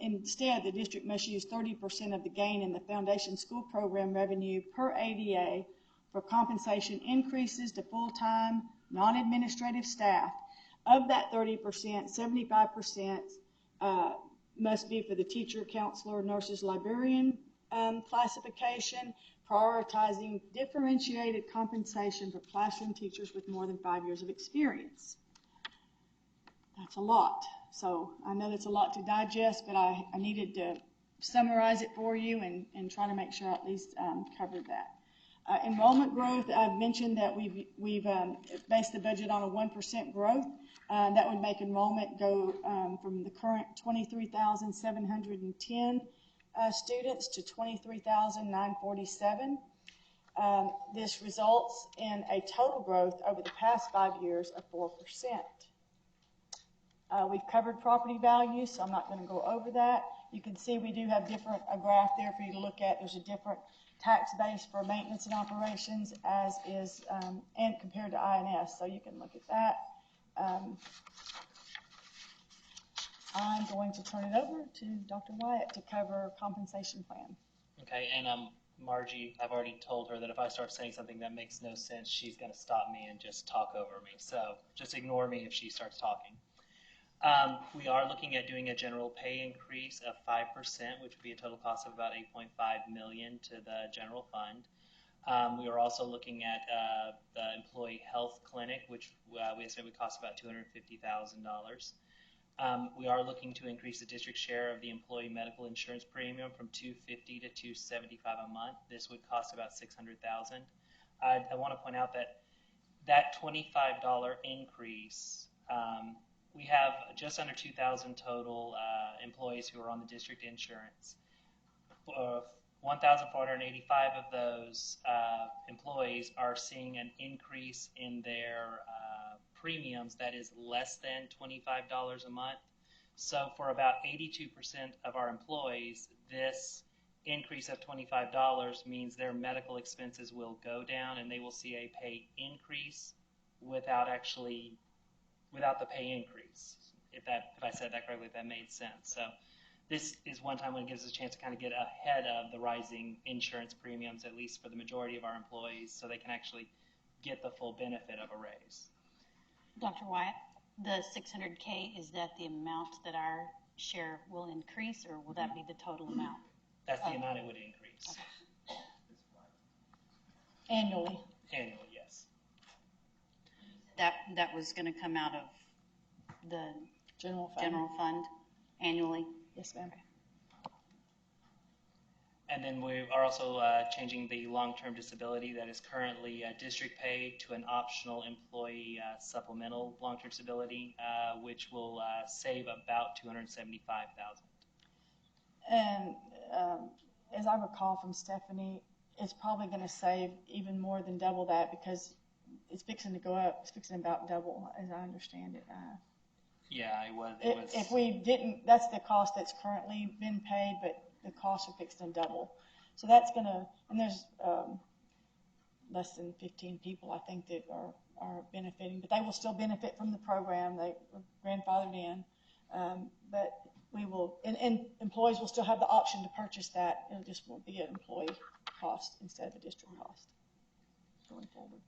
instead, the district must use 30% of the gain in the foundation school program revenue per ADA for compensation increases to full-time, non-administrative staff. Of that 30%, 75% must be for the teacher, counselor, nurses, librarian classification, prioritizing differentiated compensation for classroom teachers with more than 5 years of experience. That's a lot. So I know that's a lot to digest, but I needed to summarize it for you and try to make sure I at least covered that. Enrollment growth, I've mentioned that we've based the budget on a 1% growth. That would make enrollment go from the current 23,710 students to 23,947. This results in a total growth over the past 5 years of 4%. We've covered property values, so I'm not going to go over that. You can see we do have a graph there for you to look at. There's a different tax base for maintenance and operations as is, and compared to INS, so you can look at that. I'm going to turn it over to Dr. Wyatt to cover compensation plan. Okay, and Margie, I've already told her that if I start saying something that makes no sense, she's going to stop me and just talk over me. So just ignore me if she starts talking. We are looking at doing a general pay increase of 5%, which would be a total cost of about $8.5 million to the general fund. We are also looking at the employee health clinic, which we estimate would cost about $250,000. We are looking to increase the district share of the employee medical insurance premium from $250 to $275 a month. This would cost about $600,000. I want to point out that $25 increase. We have just under 2,000 total employees who are on the district insurance. 1,485 of those employees are seeing an increase in their premiums that is less than $25 a month. So for about 82% of our employees, this increase of $25 means their medical expenses will go down and they will see a pay increase without the pay increase. If I said that correctly, if that made sense. So this is one time when it gives us a chance to kind of get ahead of the rising insurance premiums, at least for the majority of our employees, so they can actually get the full benefit of a raise. Dr. Wyatt, the 600K, is that the amount that our share will increase, or will that be the total amount? That's the amount it would increase. Okay. Annually. Annually, yes. That was going to come out of the general fund annually? Yes, ma'am. And then we are also changing the long-term disability that is currently district paid to an optional employee supplemental long-term disability, which will save about $275,000. And as I recall from Stephanie, it's probably going to save even more than double that because it's fixing to go up. It's fixing to about double, as I understand it. Yeah, it was. If we didn't, that's the cost that's currently been paid, but the costs are fixed and double. So that's going to, and there's less than 15 people, I think, that are benefiting, but they will still benefit from the program. They were grandfathered in, but we will, and employees will still have the option to purchase that. It just won't be an employee cost instead of a district cost going forward.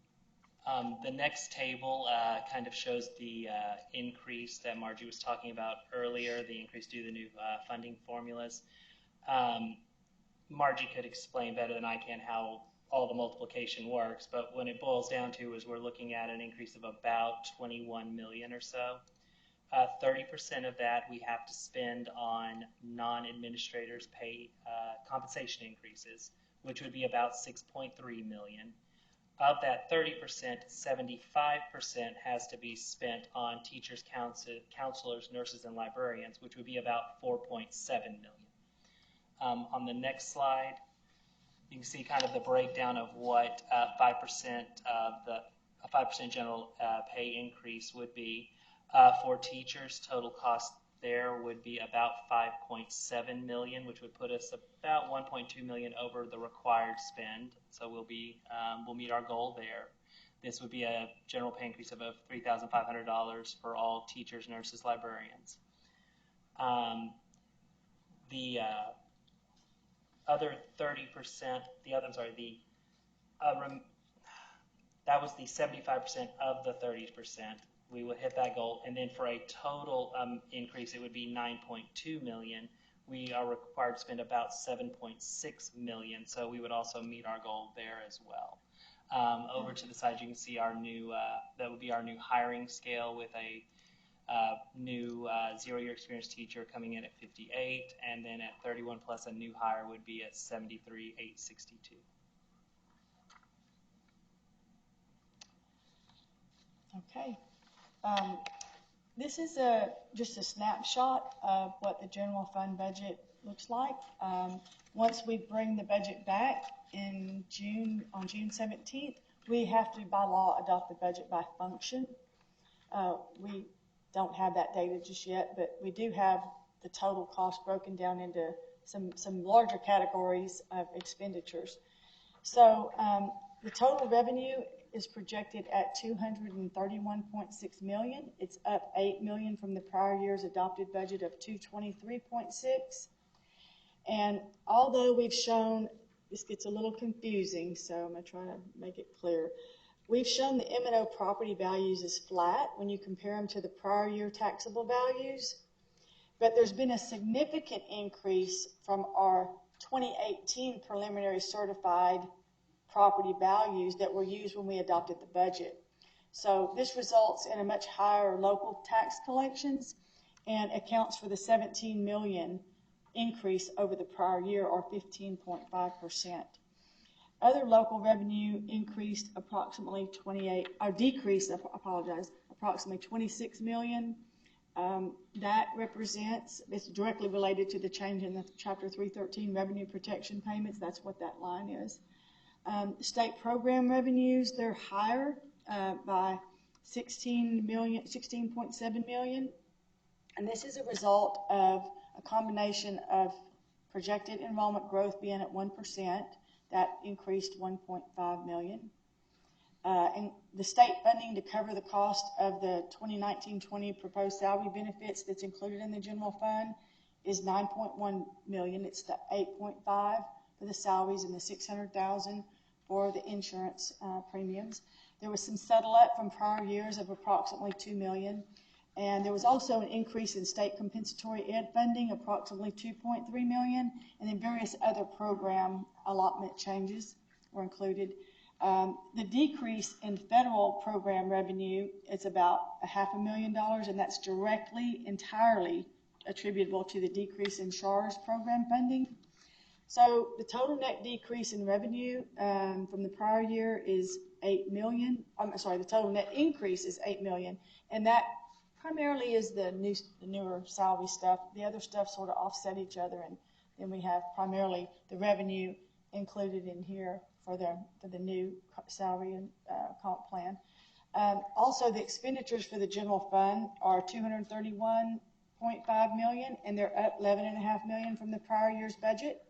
The next table kind of shows the increase that Margie was talking about earlier, the increase due to the new funding formulas. Margie could explain better than I can how all the multiplication works, but when it boils down to is we're looking at an increase of about 21 million or so. 30% of that we have to spend on non-administrators pay compensation increases, which would be about 6.3 million. Of that 30%, 75% has to be spent on teachers, counselors, nurses, and librarians, which would be about 4.7 million. On the next slide, you can see kind of the breakdown of what 5% of the 5% general pay increase would be. For teachers, total cost there would be about 5.7 million, which would put us about 1.2 million over the required spend. So we'll meet our goal there. This would be a general pay increase of $3,500 for all teachers, nurses, librarians. The other 30%, that was the 75% of the 30%. We would hit that goal, and then for a total increase, it would be 9.2 million. We are required to spend about 7.6 million, so we would also meet our goal there as well. Over to the side, you can see our new, that would be our new hiring scale with a new 0-year experience teacher coming in at 58, and then at 31 plus a new hire would be at 73,862. Okay. This is just a snapshot of what the general fund budget looks like. Once we bring the budget back in June, on June 17th, we have to, by law, adopt the budget by function. We don't have that data just yet, but we do have the total cost broken down into some larger categories of expenditures. So the total revenue is projected at $231.6 million. It's up $8 million from the prior year's adopted budget of $223.6. And although we've shown, this gets a little confusing, so I'm going to try to make it clear. We've shown the M&O property values as flat when you compare them to the prior year taxable values, but there's been a significant increase from our 2018 preliminary certified property values that were used when we adopted the budget. So this results in a much higher local tax collections and accounts for the 17 million increase over the prior year, or 15.5%. Other local revenue increased approximately approximately 26 million. That represents, it's directly related to the change in the Chapter 313 revenue protection payments. That's what that line is. State program revenues, they're higher by 16.7 million. And this is a result of a combination of projected enrollment growth being at 1%. That increased 1.5 million. And the state funding to cover the cost of the 2019-20 proposed salary benefits that's included in the general fund is $9.1 million. It's the $8.5 for the salaries and the $600,000 for the insurance premiums. There was some settle-up from prior years of approximately $2 million. And there was also an increase in state compensatory ed funding, approximately $2.3 million, and then various other program allotment changes were included. The decrease in federal program revenue is about $500,000, and that's entirely attributable to the decrease in SHAR's program funding. So the total net decrease in revenue from the prior year is $8 million. I'm sorry, the total net increase is $8 million, and that primarily is the newer salary stuff. The other stuff sort of offset each other, and then we have primarily the revenue included in here for the new salary and comp plan. Also, the expenditures for the general fund are $231.5 million, and they're up $11.5 million from the prior year's budget.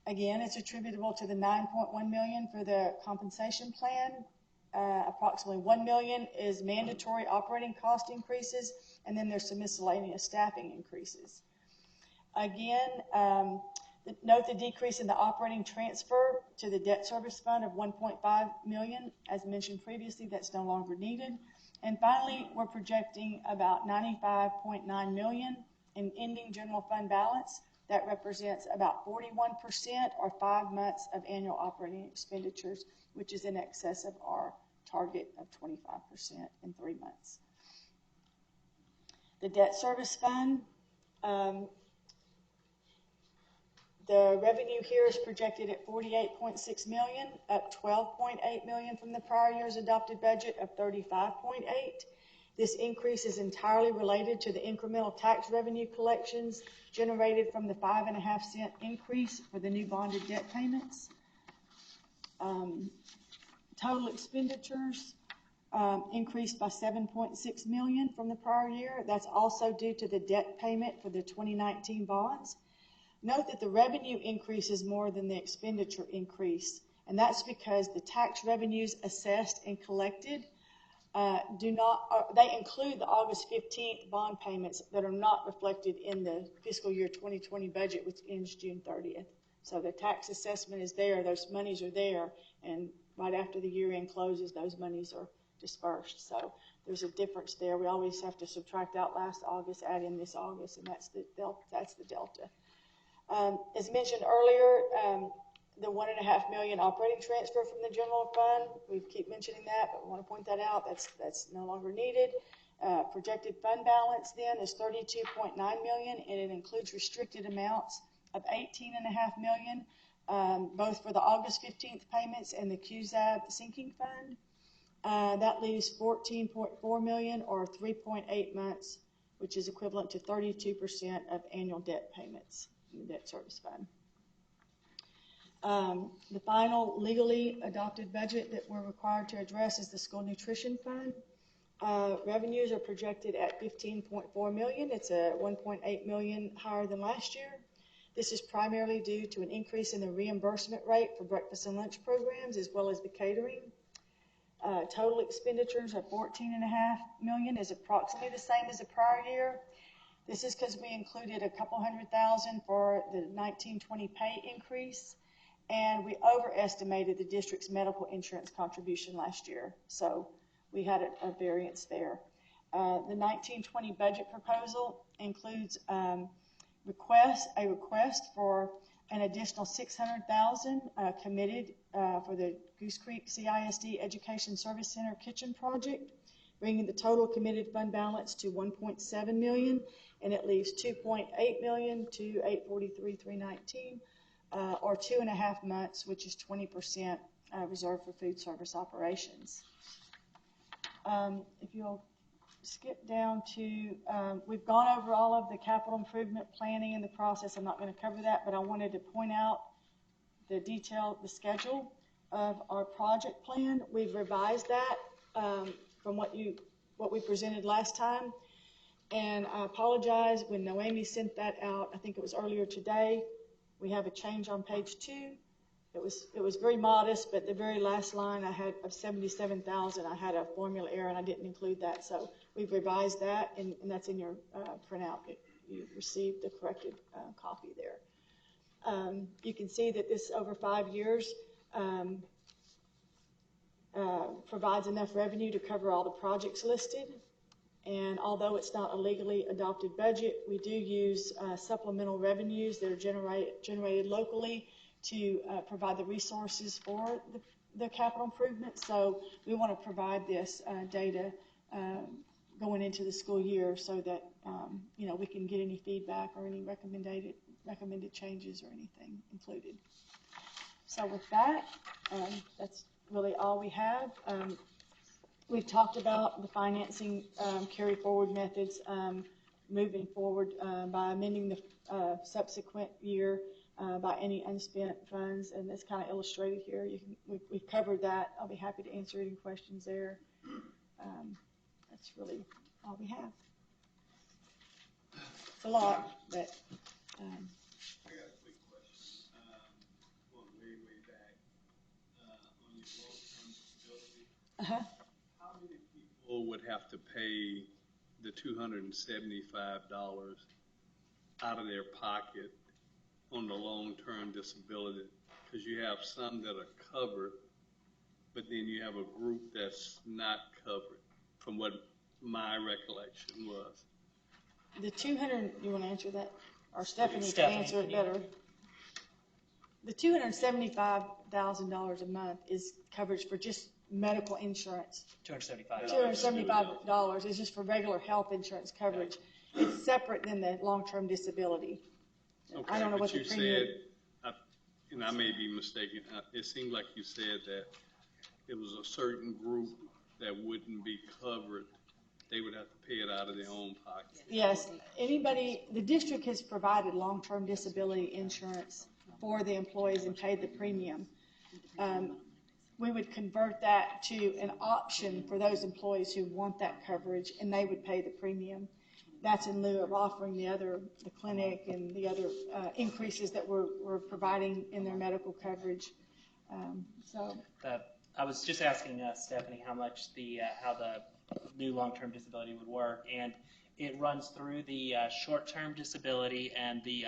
Again, it's attributable to the $9.1 million for the compensation plan. Approximately $1 million is mandatory operating cost increases, and then there's some miscellaneous staffing increases. Again, note the decrease in the operating transfer to the debt service fund of $1.5 million. As mentioned previously, that's no longer needed. And finally, we're projecting about $95.9 million in ending general fund balance. That represents about 41% or 5 months of annual operating expenditures, which is in excess of our target of 25% in 3 months. The debt service fund, the revenue here is projected at $48.6 million, up $12.8 million from the prior year's adopted budget of $35.8. This increase is entirely related to the incremental tax revenue collections generated from the 5.5 cent increase for the new bonded debt payments. Total expenditures increased by $7.6 million from the prior year. That's also due to the debt payment for the 2019 bonds. Note that the revenue increase is more than the expenditure increase, and that's because the tax revenues assessed and collected they include the August 15th bond payments that are not reflected in the fiscal year 2020 budget, which ends June 30th. So the tax assessment is there, those monies are there, and right after the year end closes, those monies are dispersed. So there's a difference there. We always have to subtract out last August, add in this August, and that's the delta. As mentioned earlier, the $1.5 million operating transfer from the general fund, we keep mentioning that, but we want to point that out. That's no longer needed. Projected fund balance then is $32.9 million, and it includes restricted amounts of $18.5 million, both for the August 15th payments and the QZAB sinking fund. That leaves $14.4 million or 3.8 months, which is equivalent to 32% of annual debt payments in the debt service fund. The final legally adopted budget that we're required to address is the school nutrition fund. Revenues are projected at $15.4 million. It's a $1.8 million higher than last year. This is primarily due to an increase in the reimbursement rate for breakfast and lunch programs, as well as the catering. Total expenditures of $14.5 million is approximately the same as the prior year. This is because we included a couple $100,000 for the 1920 pay increase, and we overestimated the district's medical insurance contribution last year, so we had a variance there. The 1920 budget proposal includes a request for an additional $600,000 committed for the Goose Creek CISD Education Service Center kitchen project, bringing the total committed fund balance to $1.7 million, and it leaves $2.8 million to $843,319, or 2.5 months, which is 20% reserved for food service operations. If you'll skip down to, we've gone over all of the capital improvement planning in the process. I'm not going to cover that, but I wanted to point out the schedule of our project plan. We've revised that from what we presented last time, and I apologize, when Noemi sent that out, I think it was earlier today, we have a change on page 2. It was very modest, but the very last line I had of 77,000, I had a formula error and I didn't include that. So we've revised that, and that's in your printout. you've received the corrected copy there. You can see that this over 5 years provides enough revenue to cover all the projects listed. And although it's not a legally adopted budget, we do use supplemental revenues that are generated locally to provide the resources for the capital improvements. So we want to provide this data going into the school year so that we can get any feedback or any recommended changes or anything included. So with that, that's really all we have. We've talked about the financing carry forward methods moving forward by amending the subsequent year by any unspent funds, and it's kind of illustrated here. We've covered that. I'll be happy to answer any questions there. That's really all we have. It's a lot, but. I got a quick question. Going way back on your long-term disability. How many people would have to pay the $275 out of their pocket on the long-term disability? Because you have some that are covered, but then you have a group that's not covered, from what my recollection was. The 200, you want to answer that? Or Stephanie can answer it better. The $275,000 a month is coverage for just medical insurance. $275 is just for regular health insurance coverage. It's separate than the long-term disability. Okay, I don't know what the premium. Said, and I may be mistaken, it seemed like you said that it was a certain group that wouldn't be covered. They would have to pay it out of their own pocket. Yes, the district has provided long-term disability insurance for the employees and paid the premium. We would convert that to an option for those employees who want that coverage, and they would pay the premium. That's in lieu of offering the clinic and the other increases that we're providing in their medical coverage. I was just asking Stephanie how much how the new long-term disability would work, and it runs through the short-term disability, and the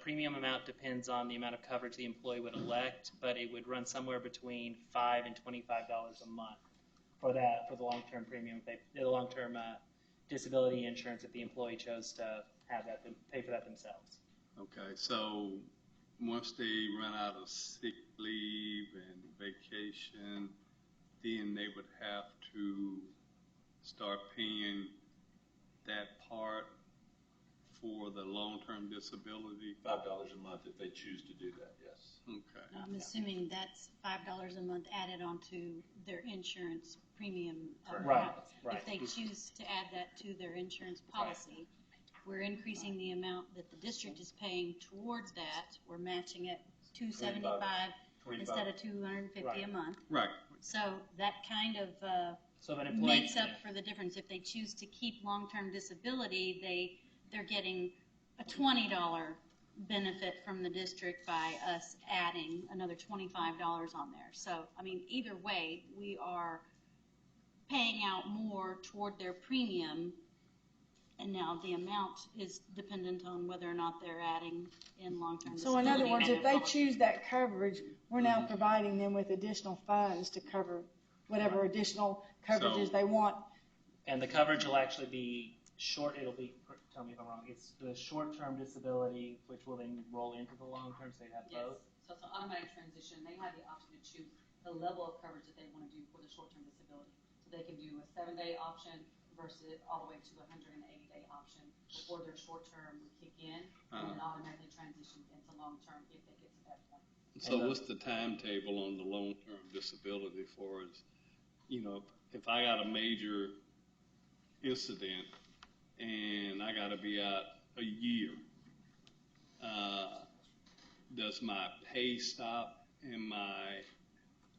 premium amount depends on the amount of coverage the employee would elect, but it would run somewhere between $5 and $25 a month for the long-term premium, the long-term disability insurance if the employee chose to have that, pay for that themselves. Okay, so once they run out of sick leave and vacation, then they would have to start paying that part for the long-term disability? $5 a month if they choose to do that, yes. Okay. I'm assuming that's $5 a month added onto their insurance premium. Right. If they choose to add that to their insurance policy, we're increasing the amount that the district is paying towards that. We're matching it $275 instead of $250 a month. Right. So that kind of makes up for the difference. If they choose to keep long-term disability, they're getting a $20 benefit from the district by us adding another $25 on there. So, I mean, either way, we are paying out more toward their premium, and now the amount is dependent on whether or not they're adding in long-term disability. So in other words, if they choose that coverage, we're now providing them with additional funds to cover whatever additional coverages they want. And the coverage will actually be short. It'll be, tell me if I'm wrong, it's the short-term disability, which will then roll into the long-term, so they have both? So it's an automatic transition. They have the option to choose the level of coverage that they want to do for the short-term disability. So they can do a 7-day option versus all the way to a 180-day option before their short-term would kick in and then automatically transition into long-term if they get to that point. So what's the timetable on the long-term disability for us? You know, if I got a major incident and I got to be out a year, does my pay stop in my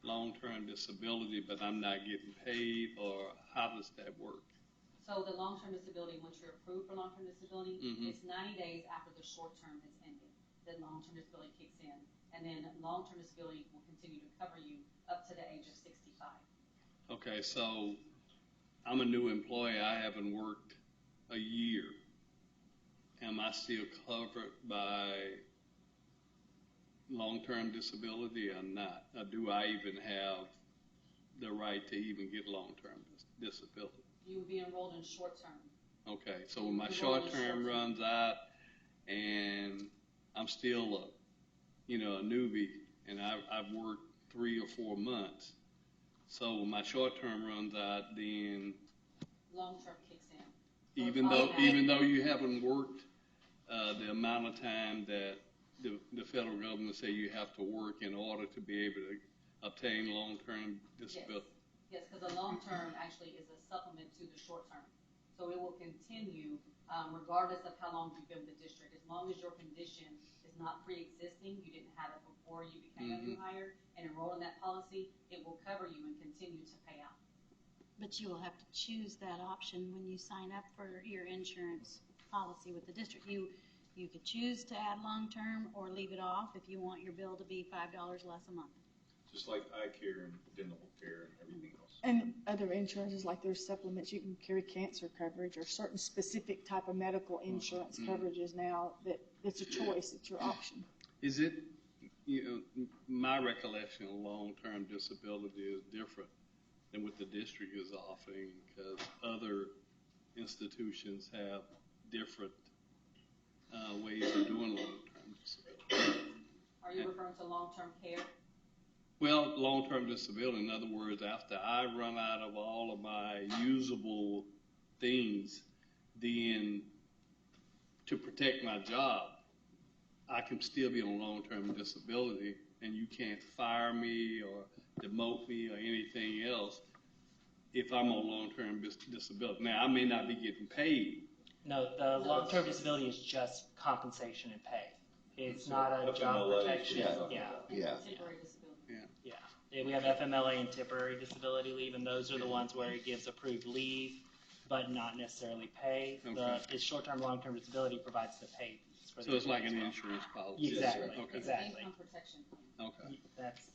long-term disability, but I'm not getting paid, or how does that work? So the long-term disability, once you're approved for long-term disability, it's 90 days after the short-term has ended that long-term disability kicks in. And then long-term disability will continue to cover you up to the age of 65. Okay, so I'm a new employee. I haven't worked a year. am I still covered by long-term disability or not? Or do I even have the right to even get long-term disability? You would be enrolled in short-term. Okay, so when my short-term runs out and I'm still a newbie, and I've worked 3 or 4 months, so when my short-term runs out, then Long-term kicks in. even though you haven't worked the amount of time that the federal government say you have to work in order to be able to obtain long-term disability. Yes, because the long-term actually is a supplement to the short-term. So it will continue regardless of how long you've been with the district. As long as your condition is not pre-existing, you didn't have it before you became a new hire and enrolled in that policy, it will cover you and continue to pay out. But you will have to choose that option when you sign up for your insurance policy with the district. You could choose to add long-term or leave it off if you want your bill to be $5 less a month. Just like eye care and dental care and everything else. And other insurances, like there's supplements, you can carry cancer coverage or certain specific type of medical insurance coverages now that it's a choice, it's your option. Is it, my recollection of long-term disability is different than what the district is offering, because other institutions have different ways of doing long-term disability. Are you referring to long-term care? Well, long-term disability, in other words, after I run out of all of my usable things, then to protect my job, I can still be on long-term disability, and you can't fire me or demote me or anything else if I'm on long-term disability. Now, I may not be getting paid. No, the long-term disability is just compensation and pay. It's not a job protection. Yeah. We have FMLA and temporary disability leave, and those are the ones where it gives approved leave, but not necessarily pay. Okay. The short-term, long-term disability provides the pay. So it's like an insurance policy. Exactly. Okay. Exactly. Income protection. Okay. That's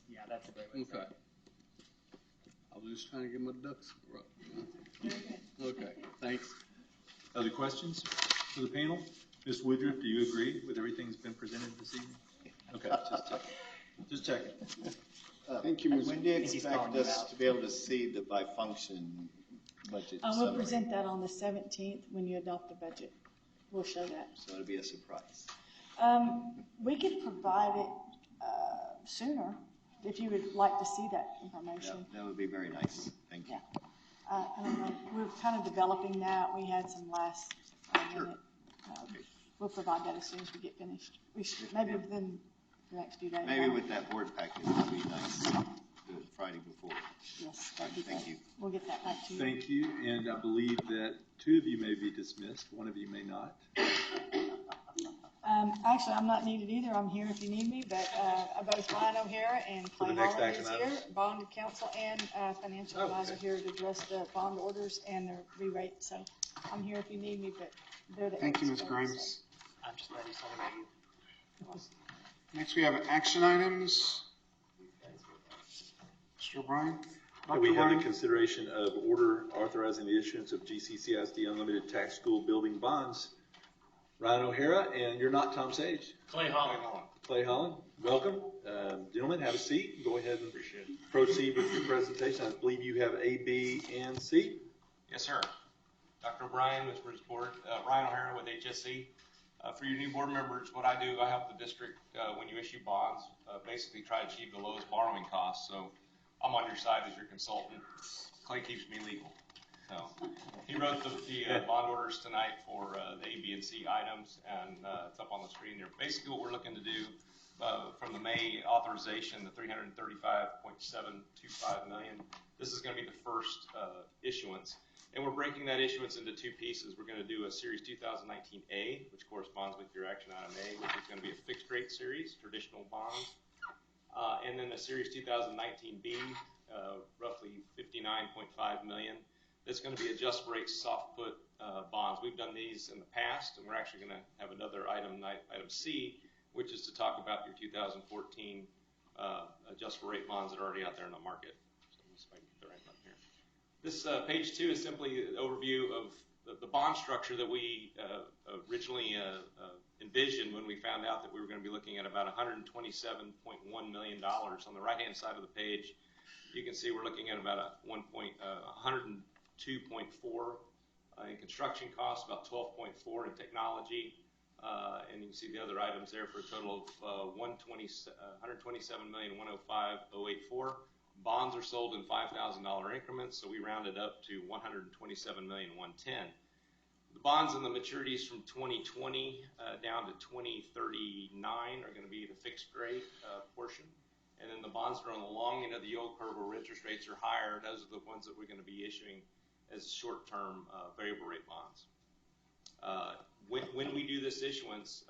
a great way to say it. I was just trying to get my ducks right. Okay. Thanks. Other questions for the panel? Ms. Woodruff, do you agree with everything that's been presented this evening? Okay, just checking. Thank you, Ms. When do you expect us to be able to see the by function budget We'll summary? present that on the 17th when you adopt the budget. We'll show that. So it'll be a surprise. We could provide it sooner if you would like to see that information. That would be very nice. Thank you. I don't know. We're kind of developing that. We had some last minute. We'll provide that as soon as we get finished. We should, maybe within the next few days. Maybe with that board package, it would be nice. Do it Friday before. Yes, that'd be Thank great. you. We'll get that back to you. Thank you, and I believe that 2 of you may be dismissed, 1 of you may not. Actually, I'm not needed either. I'm here if you need me, but both Ryan O'Hara and For the Clay next Holland action is here, items? bond counsel and financial advisor here to address the bond orders and the re-rate. So I'm here if you need me, but they're the Thank you, Ms. experts, Grimes. I'm just ready to talk about you. Next, we have action items. Mr. O'Brien? We have the consideration of order authorizing the issuance of GCCISD unlimited tax school building bonds. Ryan O'Hara, and you're not Tom Sage. Clay Holland. Clay Holland, welcome. Gentlemen, have a seat. Go ahead and proceed with your presentation. I believe you have A, B, and C. Yes, sir. Dr. O'Brien, Mr. Board, Ryan O'Hara with HSC. For your new board members, what I do, I help the district when you issue bonds, basically try to achieve the lowest borrowing costs. So I'm on your side as your consultant. Clay keeps me legal. So he wrote the bond orders tonight for the A, B, and C items, and it's up on the screen there. Basically, what we're looking to do from the May authorization, the $335.725 million. This is going to be the first issuance, and we're breaking that issuance into 2 pieces. We're going to do a Series 2019A, which corresponds with your action item A, which is going to be a fixed rate series, traditional bonds, and then a Series 2019B, roughly $59.5 million. It's going to be adjustable rate soft put bonds. We've done these in the past, and we're actually going to have another item C, which is to talk about your 2014 adjustable rate bonds that are already out there in the market. So let me see if I can get the right button here. This page 2 is simply an overview of the bond structure that we originally envisioned when we found out that we were going to be looking at about $127.1 million. On the right-hand side of the page, you can see we're looking at about 102.4 in construction costs, about 12.4 in technology, and you can see the other items there for a total of $127,105,084. Bonds are sold in $5,000 increments, so we rounded up to $127,110,000. The bonds and the maturities from 2020 down to 2039 are going to be the fixed rate portion. And then the bonds that are on the long end of the yield curve where interest rates are higher, those are the ones that we're going to be issuing as short-term variable rate bonds. When we do this issuance,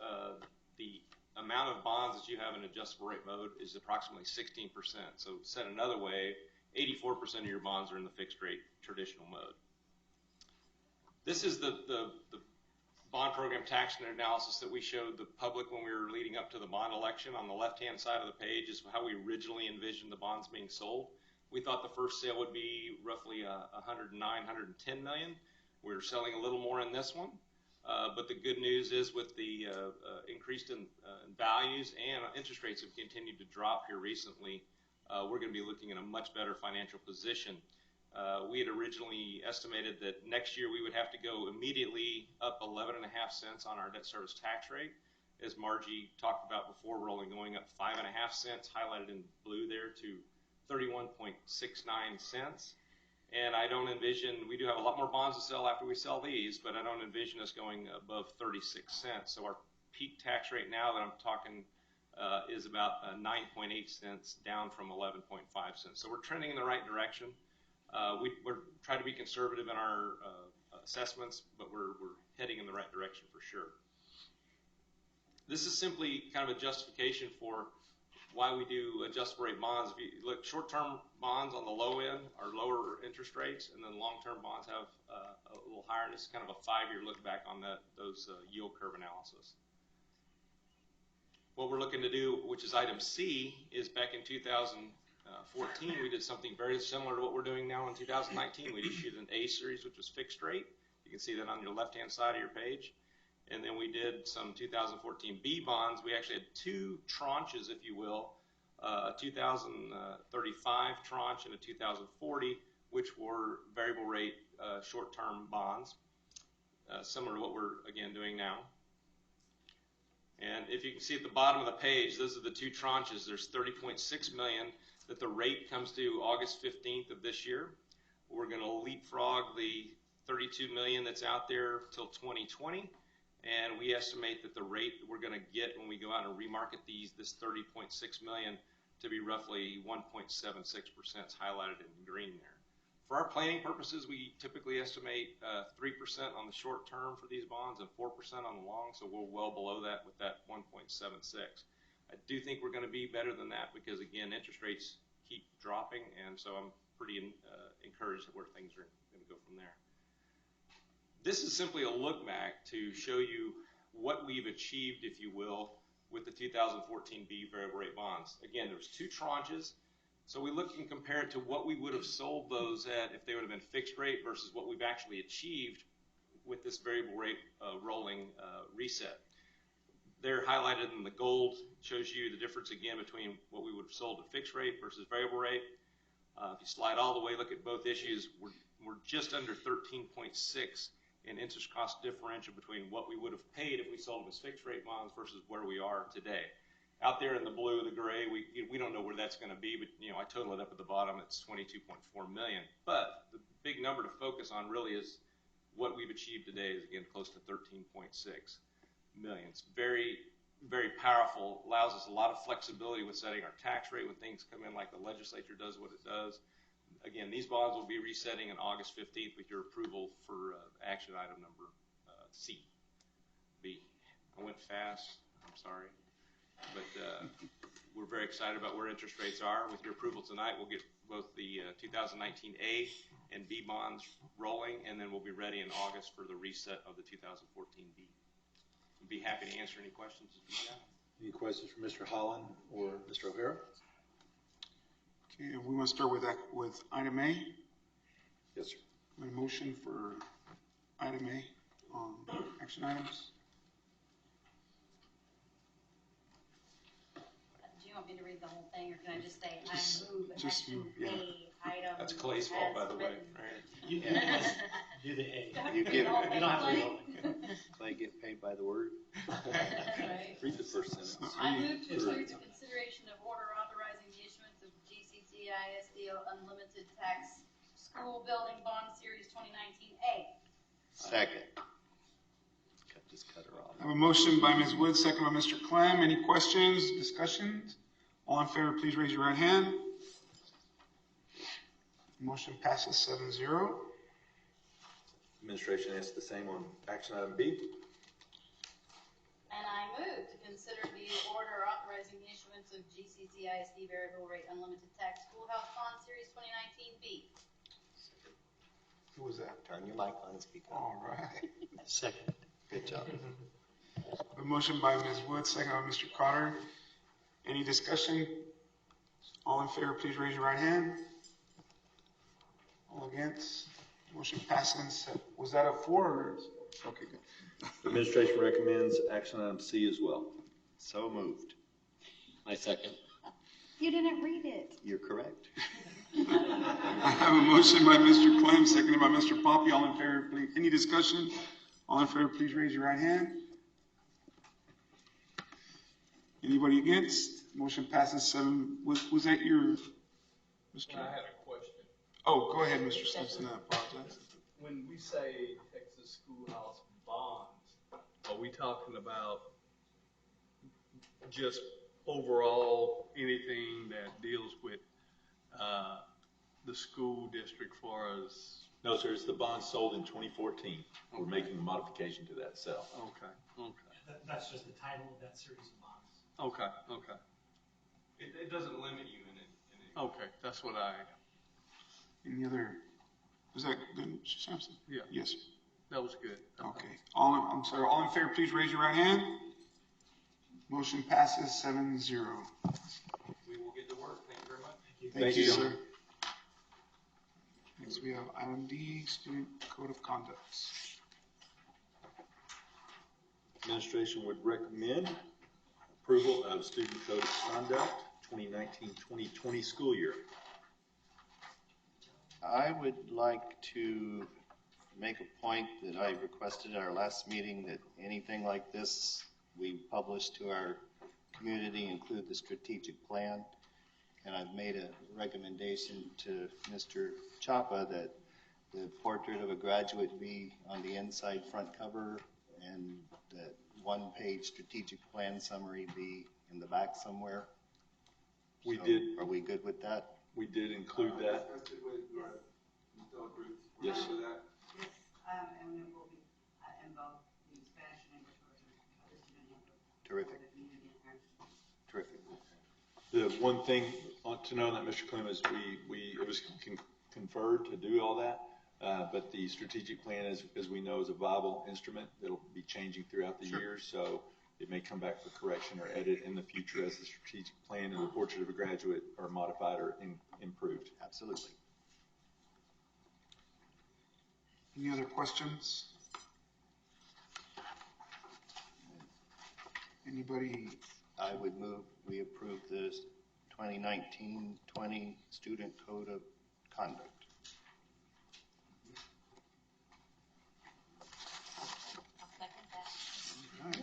the amount of bonds that you have in adjustable rate mode is approximately 16%. So said another way, 84% of your bonds are in the fixed rate traditional mode. This is the bond program tax analysis that we showed the public when we were leading up to the bond election. On the left-hand side of the page is how we originally envisioned the bonds being sold. We thought the first sale would be roughly $109, $110 million. We're selling a little more in this one. But the good news is with the increase in values and interest rates have continued to drop here recently, we're going to be looking at a much better financial position. We had originally estimated that next year we would have to go immediately up 11.5 cents on our debt service tax rate. As Margie talked about before, we're only going up 5.5 cents, highlighted in blue there, to 31.69 cents. And I don't envision, we do have a lot more bonds to sell after we sell these, but I don't envision us going above 36 cents. So our peak tax rate now that I'm talking is about 9.8 cents, down from 11.5 cents. So we're trending in the right direction. We're trying to be conservative in our assessments, but we're heading in the right direction for sure. This is simply kind of a justification for why we do adjustable rate bonds. If you look, short-term bonds on the low end are lower interest rates, and then long-term bonds have a little higher. And this is kind of a 5-year look back on those yield curve analysis. What we're looking to do, which is item C, is back in 2014, we did something very similar to what we're doing now in 2019. We issued an A series, which was fixed rate. You can see that on your left-hand side of your page. And then we did some 2014 B bonds. We actually had 2 tranches, if you will, a 2035 tranche and a 2040, which were variable rate short-term bonds, similar to what we're, again, doing now. And if you can see at the bottom of the page, those are the 2 tranches. There's $30.6 million that the rate comes due August 15th of this year. We're going to leapfrog the $32 million that's out there till 2020. And we estimate that the rate that we're going to get when we go out and remarket this $30.6 million to be roughly 1.76%, highlighted in green there. For our planning purposes, we typically estimate 3% on the short term for these bonds and 4% on the long, so we're well below that with that 1.76. I do think we're going to be better than that because, again, interest rates keep dropping, and so I'm pretty encouraged at where things are going to go from there. This is simply a look back to show you what we've achieved, if you will, with the 2014 B variable rate bonds. Again, there's 2 tranches, so we look and compare it to what we would have sold those at if they would have been fixed rate versus what we've actually achieved with this variable rate rolling reset. They're highlighted in the gold, shows you the difference again between what we would have sold at fixed rate versus variable rate. If you slide all the way, look at both issues, we're just under 13.6 in interest cost differential between what we would have paid if we sold them as fixed rate bonds versus where we are today. Out there in the blue, the gray, we don't know where that's going to be, but I total it up at the bottom, it's $22.4 million. But the big number to focus on really is what we've achieved today is, again, close to $13.6 million. It's very, very powerful, allows us a lot of flexibility with setting our tax rate when things come in like the legislature does what it does. Again, these bonds will be resetting on August 15th with your approval for action item number C. B. I went fast, I'm sorry. But we're very excited about where interest rates are. With your approval tonight, we'll get both the 2019 A and B bonds rolling, and then we'll be ready in August for the reset of the 2014 B. I'd be happy to answer any questions if you have. Any questions from Mr. Holland or Mr. O'Hara? Okay, we want to start with item A. Yes, sir. A motion for item A on action items. Do you want me to read the whole thing, or can I just say, Just- I move just action move, yeah. A item? That's Clay's fault, by the way. Right? You must do the A. You You don't have to read all. Clay get paid by the word. Right. Read the first sentence. I move to approve the consideration of order authorizing the issuance of GCC ISD Unlimited Tax School Building Bond Series 2019A. Second. Just cut her off. I have a motion by Ms. Wood, second by Mr. Clem. Any questions, discussions? All in favor, please raise your right hand. Motion passes 7-0. Administration asks the same on action item B. And I move to consider the order authorizing the issuance of GCC ISD Variable Rate Unlimited Tax Schoolhouse Bond Series 2019B. Who was that? Turn your mic on and speak up. All right. Second. Good job. A motion by Ms. Wood, second by Mr. Cotter. Any discussion? All in favor, please raise your right hand. All against? Motion passes. Was that a 4 or? Okay, good. Administration recommends action item C as well. So moved. I second. You didn't read it. You're correct. I have a motion by Mr. Clem, seconded by Mr. Poppy. All in favor, please. Any discussion? All in favor, please raise your right hand. Anybody against? Motion passes 7. Was that your? Mr. I had a question. Oh, go ahead, Mr. Simpson. I apologize. When we say Texas Schoolhouse bonds, are we talking about just overall anything that deals with the school district far as? No, sir, it's the bond sold in 2014. We're making a modification to that sale. Okay, okay. That's just the title of that series of bonds. Okay, okay. It doesn't limit you in it. Okay, that's what I, Any other? Was that good, Mr. Sampson? yeah, Yes, sir. that was good. Okay. I'm sorry. All in favor, please raise your right hand. Motion passes 7-0. We will get to work. Thank you very much. Thank you, sir. Next, we have item D, Student Code of Conduct. Administration would recommend approval of Student Code of Conduct 2019-2020 school year. I would like to make a point that I requested at our last meeting, that anything like this we publish to our community, include the strategic plan. And I've made a recommendation to Mr. Chapa that the portrait of a graduate be on the inside front cover, and that one-page strategic plan summary be in the back somewhere. We So, did. Are we good with that? We did include that. Yes. And it will be in both the Spanish and English version. Terrific. Terrific. The one thing to know that, Mr. Clem, is it was conferred to do all that, but the strategic plan, as we know, is a viable instrument that'll be changing throughout the years, so it may come back for correction or edit in the future as the strategic plan and the portrait of a graduate are modified or improved. Absolutely. Any other questions? Anybody? I would move we approve the 2019-20 Student Code of Conduct. I'll second that. All right.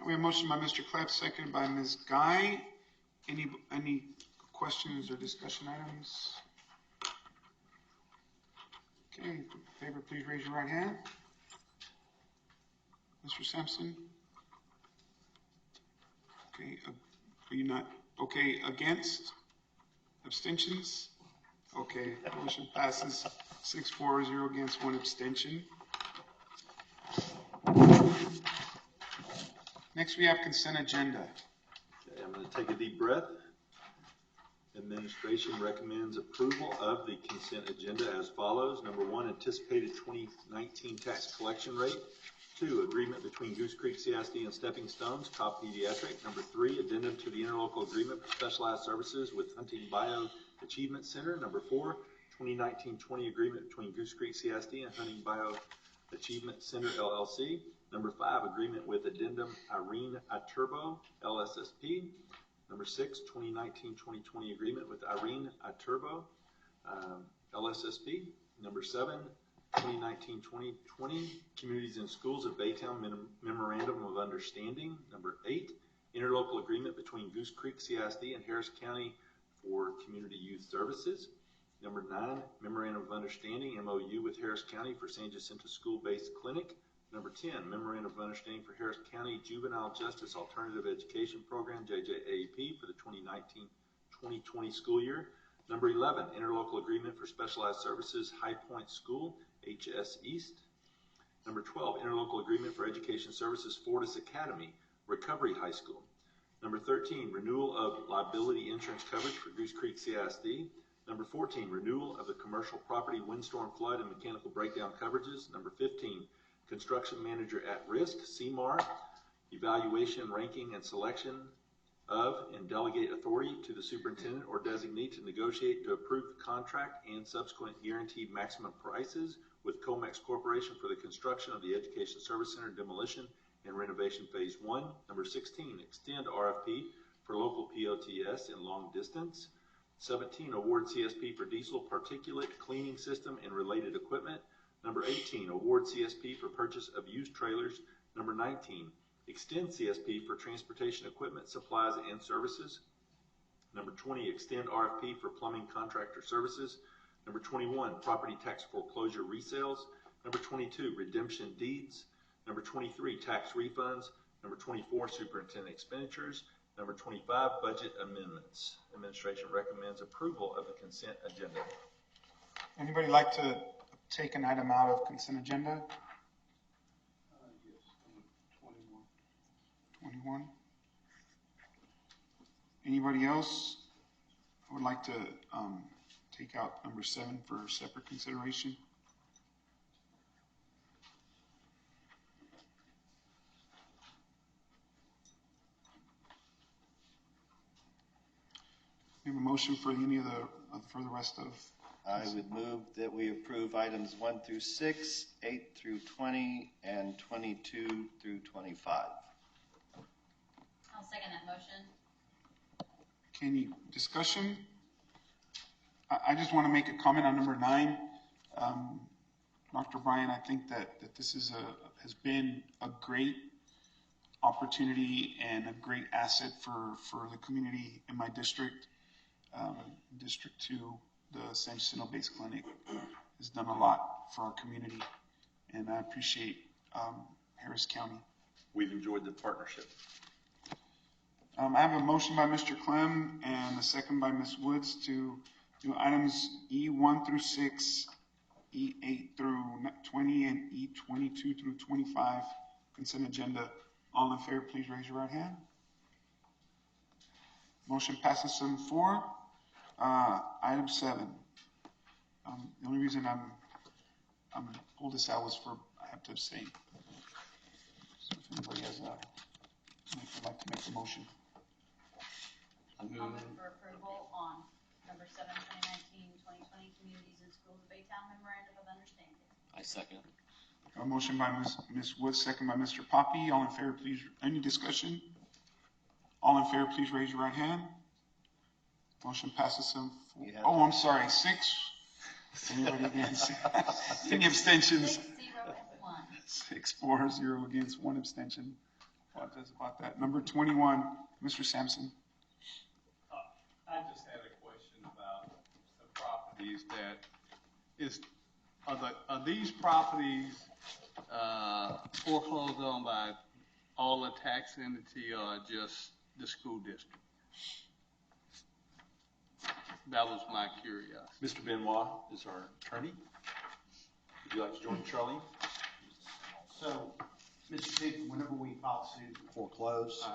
We have a motion by Mr. Clapp, seconded by Ms. Guy. Any questions or discussion items? Okay, in favor, please raise your right hand. Mr. Sampson? Okay, are you not, okay, against? Abstentions? Okay, motion passes 6-4, 0 against, 1 abstention. Next, we have consent agenda. Okay, I'm going to take a deep breath. Administration recommends approval of the consent agenda as follows. Number 1, anticipated 2019 tax collection rate. 2, agreement between Goose Creek CISD and Stepping Stones, Cobb Pediatric. Number 3, addendum to the interlocal agreement for specialized services with Hunting Bio Achievement Center. Number 4, 2019-20 agreement between Goose Creek CISD and Hunting Bioachievement Center LLC. Number 5, agreement with Addendum Irene Iturbo LSSP. Number 6, 2019-2020 agreement with Irene Iturbo LSSP. Number 7, 2019-2020 Communities and Schools of Baytown Memorandum of Understanding. Number 8, interlocal agreement between Goose Creek CISD and Harris County for Community Youth Services. Number 9, Memorandum of Understanding, MOU with Harris County for San Jacinto School-Based Clinic. Number 10, Memorandum of Understanding for Harris County Juvenile Justice Alternative Education Program, JJAP, for the 2019-2020 school year. Number 11, Interlocal Agreement for Specialized Services, High Point School, HS East. Number 12, Interlocal Agreement for Education Services, Fortis Academy, Recovery High School. Number 13, renewal of liability insurance coverage for Goose Creek CISD. Number 14, renewal of the commercial property windstorm flood and mechanical breakdown coverages. Number 15, construction manager at risk, CMAR, evaluation, ranking, and selection of and delegate authority to the superintendent or designee to negotiate to approve the contract and subsequent guaranteed maximum prices with Comex Corporation for the construction of the Education Service Center demolition and renovation phase 1. Number 16, extend RFP for local POTS in long distance. 17, award CSP for diesel particulate cleaning system and related equipment. Number 18, award CSP for purchase of used trailers. Number 19, extend CSP for transportation equipment, supplies, and services. Number 20, extend RFP for plumbing contractor services. Number 21, property tax foreclosure resales. Number 22, redemption deeds. Number 23, tax refunds. Number 24, superintendent expenditures. Number 25, budget amendments. Administration recommends approval of the consent agenda. Anybody like to take an item out of consent agenda? Yes, number 21. 21. Anybody else would like to take out number 7 for separate consideration? We have a motion for any of for the rest of. I would move that we approve items 1 through 6, 8 through 20, and 22 through 25. I'll second that motion. Any discussion? I just want to make a comment on number 9. Dr. Bryan, I think that this is has been a great opportunity and a great asset for the community in my district. District 2, the San Jacinto Base Clinic, has done a lot for our community, and I appreciate Harris County. We've enjoyed the partnership. I have a motion by Mr. Clem and a second by Ms. Woods to do items E1 through 6, E8 through 20, and E22 through 25 consent agenda. All in favor, please raise your right hand. Motion passes 7-4. Item 7. The only reason I'm pulled this out was I have to abstain. So if anybody has would like to make a motion. I'll move for approval on number 7, 2019-2020 Communities and Schools of Baytown Memorandum of Understanding. I second. A motion by Ms. Woods, second by Mr. Poppy. All in favor, please. Any discussion? All in favor, please raise your right hand. Motion passes 7-4. Oh, I'm sorry, 6. Anybody against? Any abstentions? 6-4, 0 against, 1 abstention. Apologize about that. Number 21, Mr. Sampson. I just had a question about the properties are these properties foreclosed on by all the tax entity or just the school district? That was my curiosity. Mr. Benoit is our attorney. Would you like to join Charlene? So, Mr. Chief, whenever we file suit to foreclose,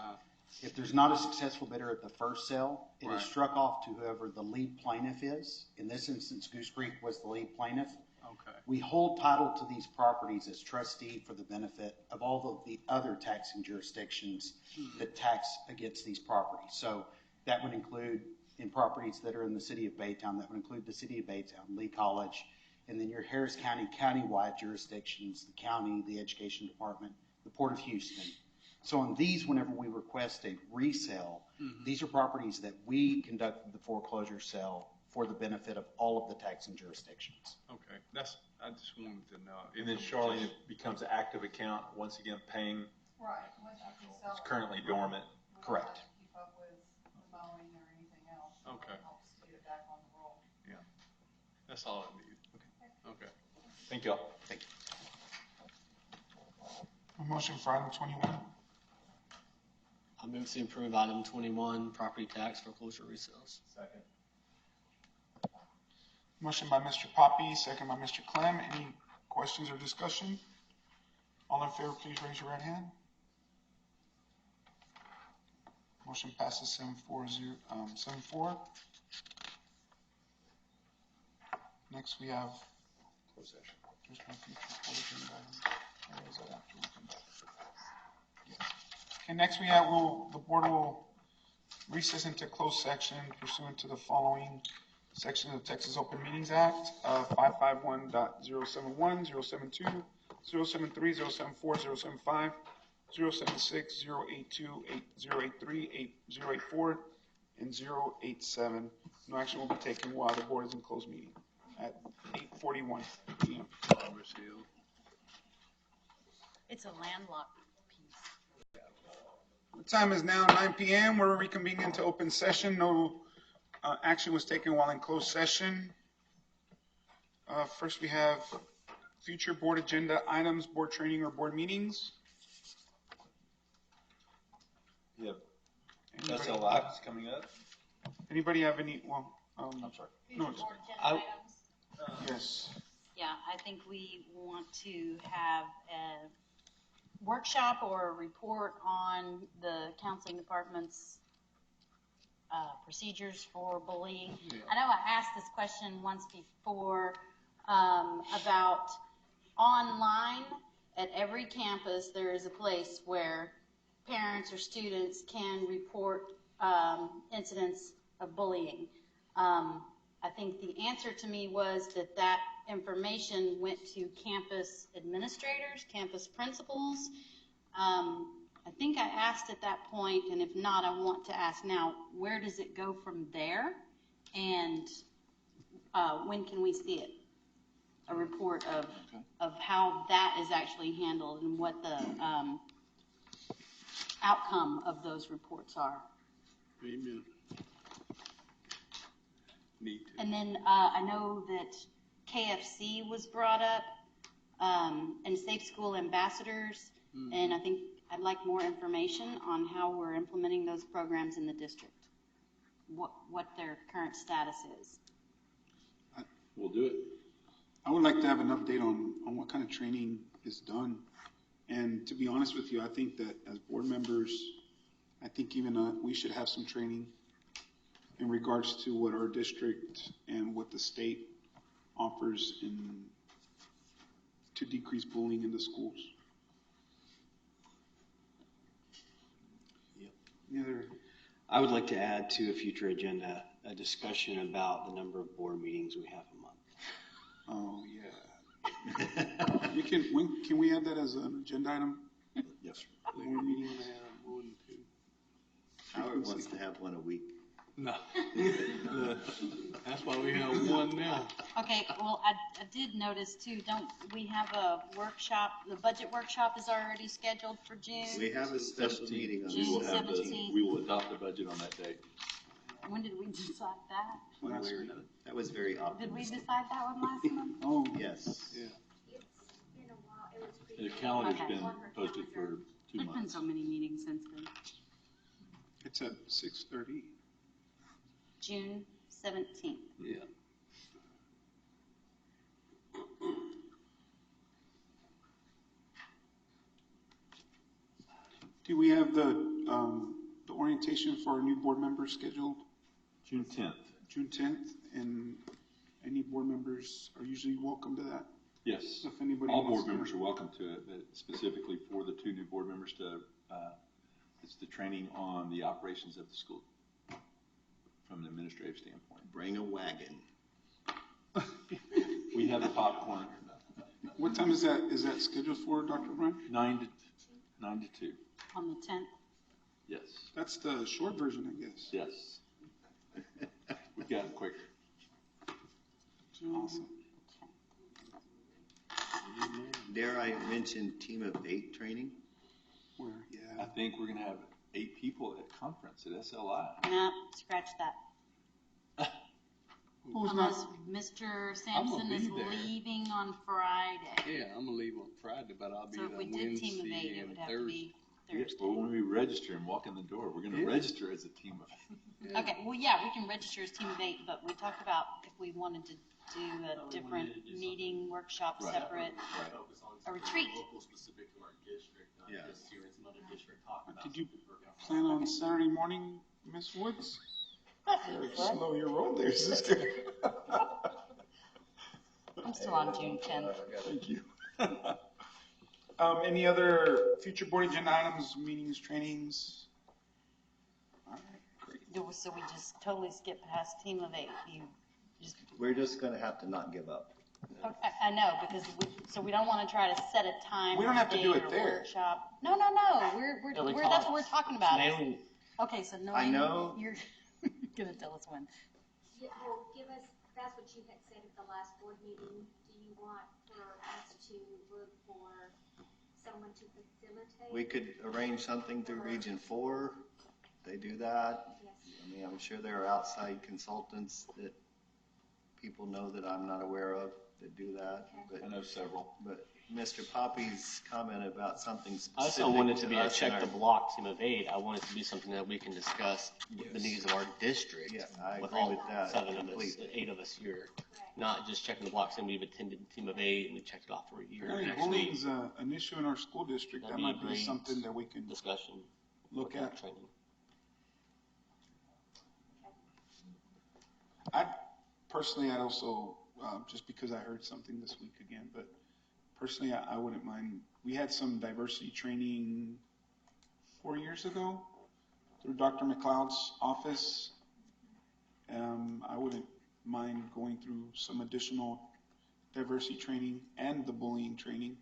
if there's not a successful bidder at the first sale, it is struck off to whoever the lead plaintiff is. In this instance, Goose Creek was the lead plaintiff. Okay. We hold title to these properties as trustee for the benefit of all of the other taxing jurisdictions that tax against these properties. So that would include in properties that are in the city of Baytown. That would include the city of Baytown, Lee College, and then your Harris County countywide jurisdictions, the county, the education department, the Port of Houston. So on these, whenever we request a resale, these are properties that we conducted the foreclosure sale for the benefit of all of the taxing jurisdictions. Okay, I just wanted to know. And then Charlene, it becomes an active account, once again paying. Right, once I can sell It's it. currently dormant. Correct. Keep up with the mowing or anything else. Okay. It helps get it back on the roll. Yeah, that's all I need. Okay. Thank y'all. Thank you. A motion for item 21. I move to approve item 21, property tax foreclosure resales. Second. Motion by Mr. Poppy, second by Mr. Clem. Any questions or discussion? All in favor, please raise your right hand. Motion passes 7-4. Next we have Closed session. just my future board agenda items. Or is that after we come back? Yes. Okay, next we have, the board will recess into closed section pursuant to the following sections of the Texas Open Meetings Act, 551.071, 072, 073, 074, 075, 076, 082, 083, 084, and 087. No action will be taken while the board is in closed meeting at 8:41 p.m. It's a landlocked piece. The time is now 9 p.m. We're reconvening into open session. No action was taken while in closed session. First, we have future board agenda items, board training, or board meetings. Yeah. SLI is coming up. Anybody have any? Well, I'm sorry. No. Future board agenda items? Yes. Yeah, I think we want to have a workshop or a report on the counseling department's procedures for bullying. Yeah. I know I asked this question once before about online. At every campus, there is a place where parents or students can report incidents of bullying. I think the answer to me was that information went to campus administrators, campus principals. I think I asked at that point, and if not, I want to ask now, where does it go from there? And when can we see it? A report of how that is actually handled and what the outcome of those reports are. Amen. Need to. And then I know that KFC was brought up, and Safe School Ambassadors, and I think I'd like more information on how we're implementing those programs in the district, what their current status is. We'll do it. I would like to have an update on what kind of training is done. And to be honest with you, I think that as board members, I think even we should have some training in regards to what our district and what the state offers to decrease bullying in the schools. I would like to add to a future agenda a discussion about the number of board meetings we have a month. Oh, yeah. Can we add that as an agenda item? Yes, sir. Board meeting. Howard wants to have one a week. No. That's why we have one now. Okay, well, I did notice too, don't we have a workshop, the budget workshop is already scheduled for June? We have a special meeting on June this. 17th. We will adopt the budget on that date. When did we decide that? One way or another. That was very Did we optimistic. decide that one last month? Oh, yes. Yeah. It's been a while. It was The calendar's Okay. been posted for 2 There's been months. so many meetings since then. it's at 6:30. June 17th. Yeah. Do we have the orientation for our new board members scheduled? June 10th. June 10th, and any board members are usually welcome to that. Yes. If anybody All wants board to- members are welcome to it, but specifically for the 2 new board members it's the training on the operations of the school from an administrative standpoint. Bring a wagon. We have the popcorn. What time is that scheduled for, Dr. Brown? 9 to 2. On the 10th. Yes. That's the short version, I guess. Yes. We've gotten quicker. Awesome. Dare I mention Team of 8 training? Where? Yeah. I think we're going to have 8 people at conference at SLI. Nah, scratch that. Who's Unless not? Mr. Sampson is leaving on Friday. Yeah, I'm gonna leave on Friday, but I'll be So if there we did Team of 8, Wednesday it and would have to be Yes, Thursday. but when we register and walk in the door, we're going to register as a team of. Okay, well, yeah, we can register as Team of 8, but we talked about if we wanted to do a different meeting, workshop, Right. separate, a retreat. Local specific to our district, not Yeah. just hearing some other district talk about. Did you plan on Saturday morning, Miss Woods? Slow your roll there, sister. I'm still on June 10th. Thank you. Any other future board agenda items, meetings, trainings? All right, great. So we just totally skip past Team of 8. We're just going to have to not give up. Okay, I know, because we don't want to try to set a time. We don't or have to do date it or there. Workshop. No. That's what we're talking about. Okay, so no, I know. You're gonna tell us when. Yeah, well, give us, that's what you had said at the last board meeting. Do you want for us to look for someone to facilitate? We could arrange something through Region 4. They do that. Yes. I mean, I'm sure there are outside consultants that people know that I'm not aware of that do that. Okay. But I know several. But Mr. Poppy's comment about something specific I also wanted to be a us check and the our- block Team of 8. I want it to be something that we can discuss the needs of our district. Yeah, I with agree all with that 7 of us, completely. 8 of us here. Not just checking the blocks and we've attended Team of 8 and we've checked it off for a year. Apparently And actually, bullying's an issue in our school district. that'd That might a be great something that we can discussion. look with at. that training. I'd also, just because I heard something this week again, but personally, I wouldn't mind. We had some diversity training 4 years ago through Dr. McLeod's office. I wouldn't mind going through some additional diversity training and the bullying training.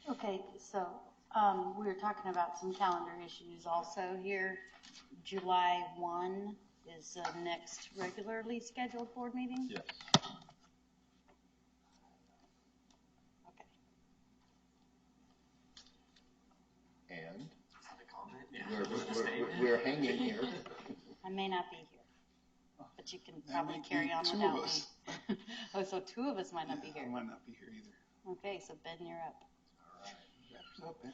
Okay, so we were talking about some calendar issues also here. July 1 is the next regularly scheduled board meeting. Yes. And Yeah. we're hanging here. I may not be here, but you can That probably might carry be on 2 without of me. us. Oh, so 2 of us might not be I here. might not be here either. Okay, so Ben, you're up. Wraps up, man.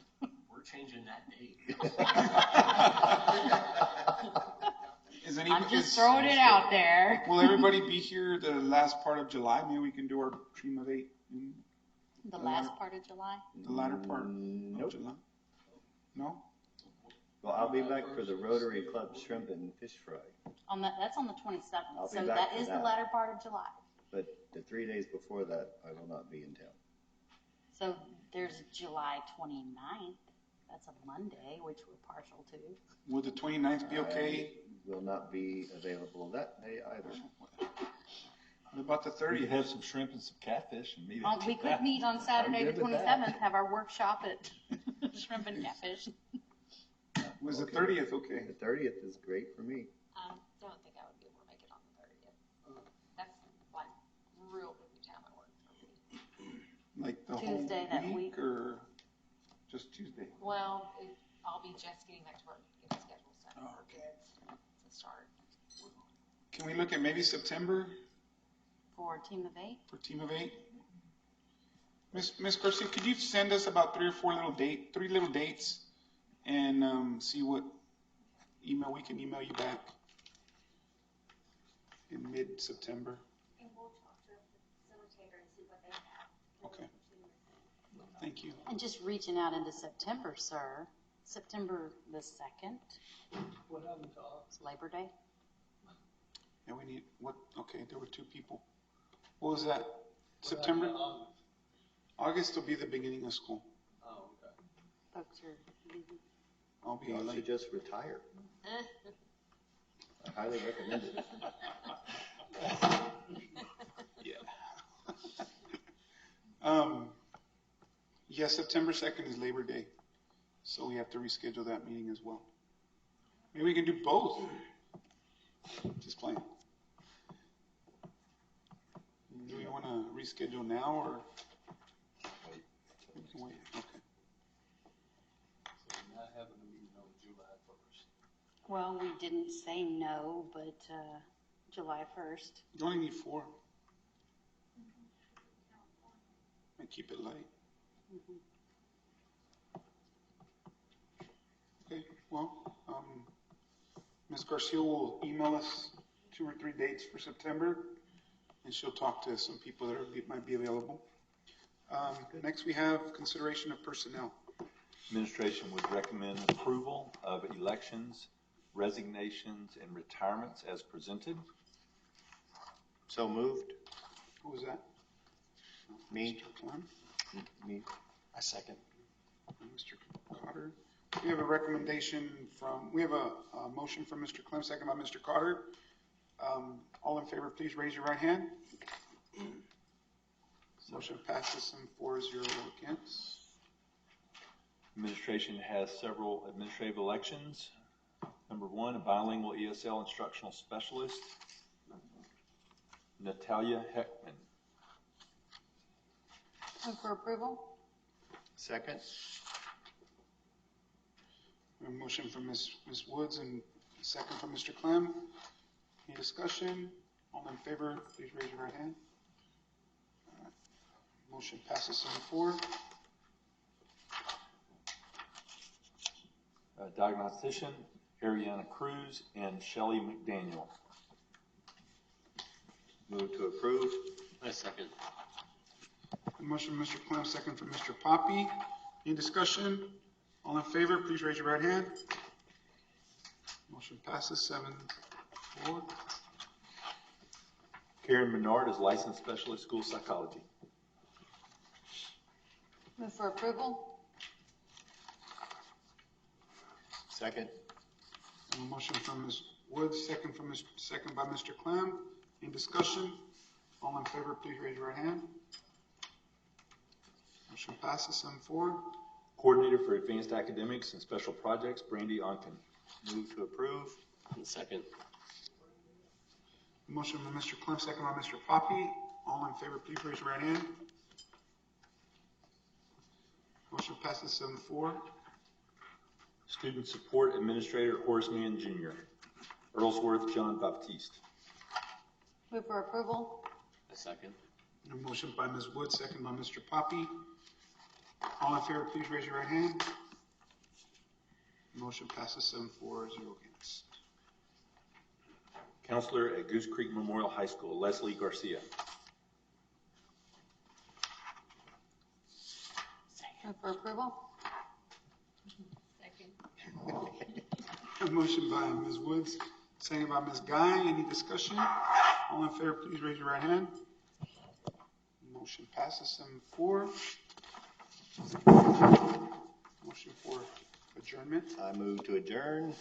We're changing that date. I'm just throwing it out there. Will everybody be here the last part of July? Maybe we can do our Team of 8 in The last part of July? the latter part Nope. of July. No? Well, I'll be back for the Rotary Club Shrimp and Fish Fry. That's on the 27th. I'll be So back that for is the that. latter part of July. But the 3 days before that, I will not be in town. So there's July 29th. That's a Monday, which we're partial to. Will the 29th be okay? I will not be available that day either. What about the We could 30th? have some shrimp and some catfish and meet. We could meet on Saturday the good with that. 27th, have our workshop at Shrimp and Catfish. Was the 30th okay? The 30th is great for me. I don't think I would be able to make it on the 30th. That's like real busy time at work for me. Like the Tuesday that whole week. week or just Tuesday? Well, I'll be just getting back to work, get the schedule set Oh, for kids to start. Can we look at maybe September For Team of 8? for Team of 8? Miss Garcia, could you send us about 3 little dates and see what email we can email you back in mid-September? And we'll talk to the facilitator and see what they have. Okay. Thank you. And just reaching out into September, sir. September the 2nd. What happened to us? It's Labor Day. Yeah, we need, okay, there were 2 people. What was that? September? August will be the beginning of school. Oh, okay. Folks are busy. I'll be Y'all should late. just retire. I highly recommend it. Yeah, September 2nd is Labor Day, so we have to reschedule that meeting as well. Maybe we can do both. Just playing. Do we want to reschedule now or? We can wait. Okay. So we're not having a meeting on July 1st. Well, we didn't say no, but July 1st. You only need 4. And keep it light. Mhm. Okay, well, Ms. Garcia will email us 2 or 3 dates for September, and she'll talk to some people that might be available. Next, we have consideration of personnel. Administration would recommend approval of elections, resignations, and retirements as presented. So moved. Who was that? Me. Mr. Clem? Me. I second. And Mr. Cotter. We have a recommendation we have a motion from Mr. Clem, second by Mr. Cotter. All in favor, please raise your right hand. Motion passes 4-0 against. Administration has several administrative elections. Number 1, a bilingual ESL instructional specialist, Natalia Heckman. Move for approval. Second. We have a motion from Ms. Woods and a second from Mr. Clem. Any discussion? All in favor, please raise your right hand. Motion passes 7-4. Diagnostician, Ariana Cruz and Shelley McDaniel. Move to approve. I second. A motion from Mr. Clem, second from Mr. Poppy. Any discussion? All in favor, please raise your right hand. Motion passes 7-4. Karen Menard is licensed specialist school psychology. Move for approval. Second. A motion from Ms. Woods, second by Mr. Clem. Any discussion? All in favor, please raise your right hand. Motion passes 7-4. Coordinator for Advanced Academics and Special Projects, Brandy Onken. Move to approve. Second. Motion from Mr. Clem, second by Mr. Poppy. All in favor, please raise your right hand. Motion passes 7-4. Student Support Administrator, Horace Mann Jr. Earlsworth John Baptiste. Move for approval. A second. A motion by Ms. Wood, second by Mr. Poppy. All in favor, please raise your right hand. Motion passes 7-4, 0 against. Counselor at Goose Creek Memorial High School, Leslie Garcia. Move for approval. A motion by Ms. Woods, second by Ms. Guy. Any discussion? All in favor, please raise your right hand. Motion passes 7-4. Motion for adjournment. I move to adjourn.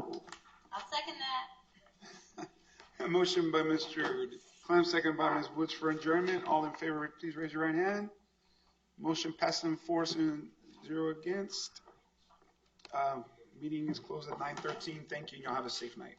I'll second that. A motion by Mr. Clem, second by Ms. Woods for adjournment. All in favor, please raise your right hand. Motion passes 7-4, 0 against. Meeting is closed at 9:13. Thank you, and y'all have a safe night.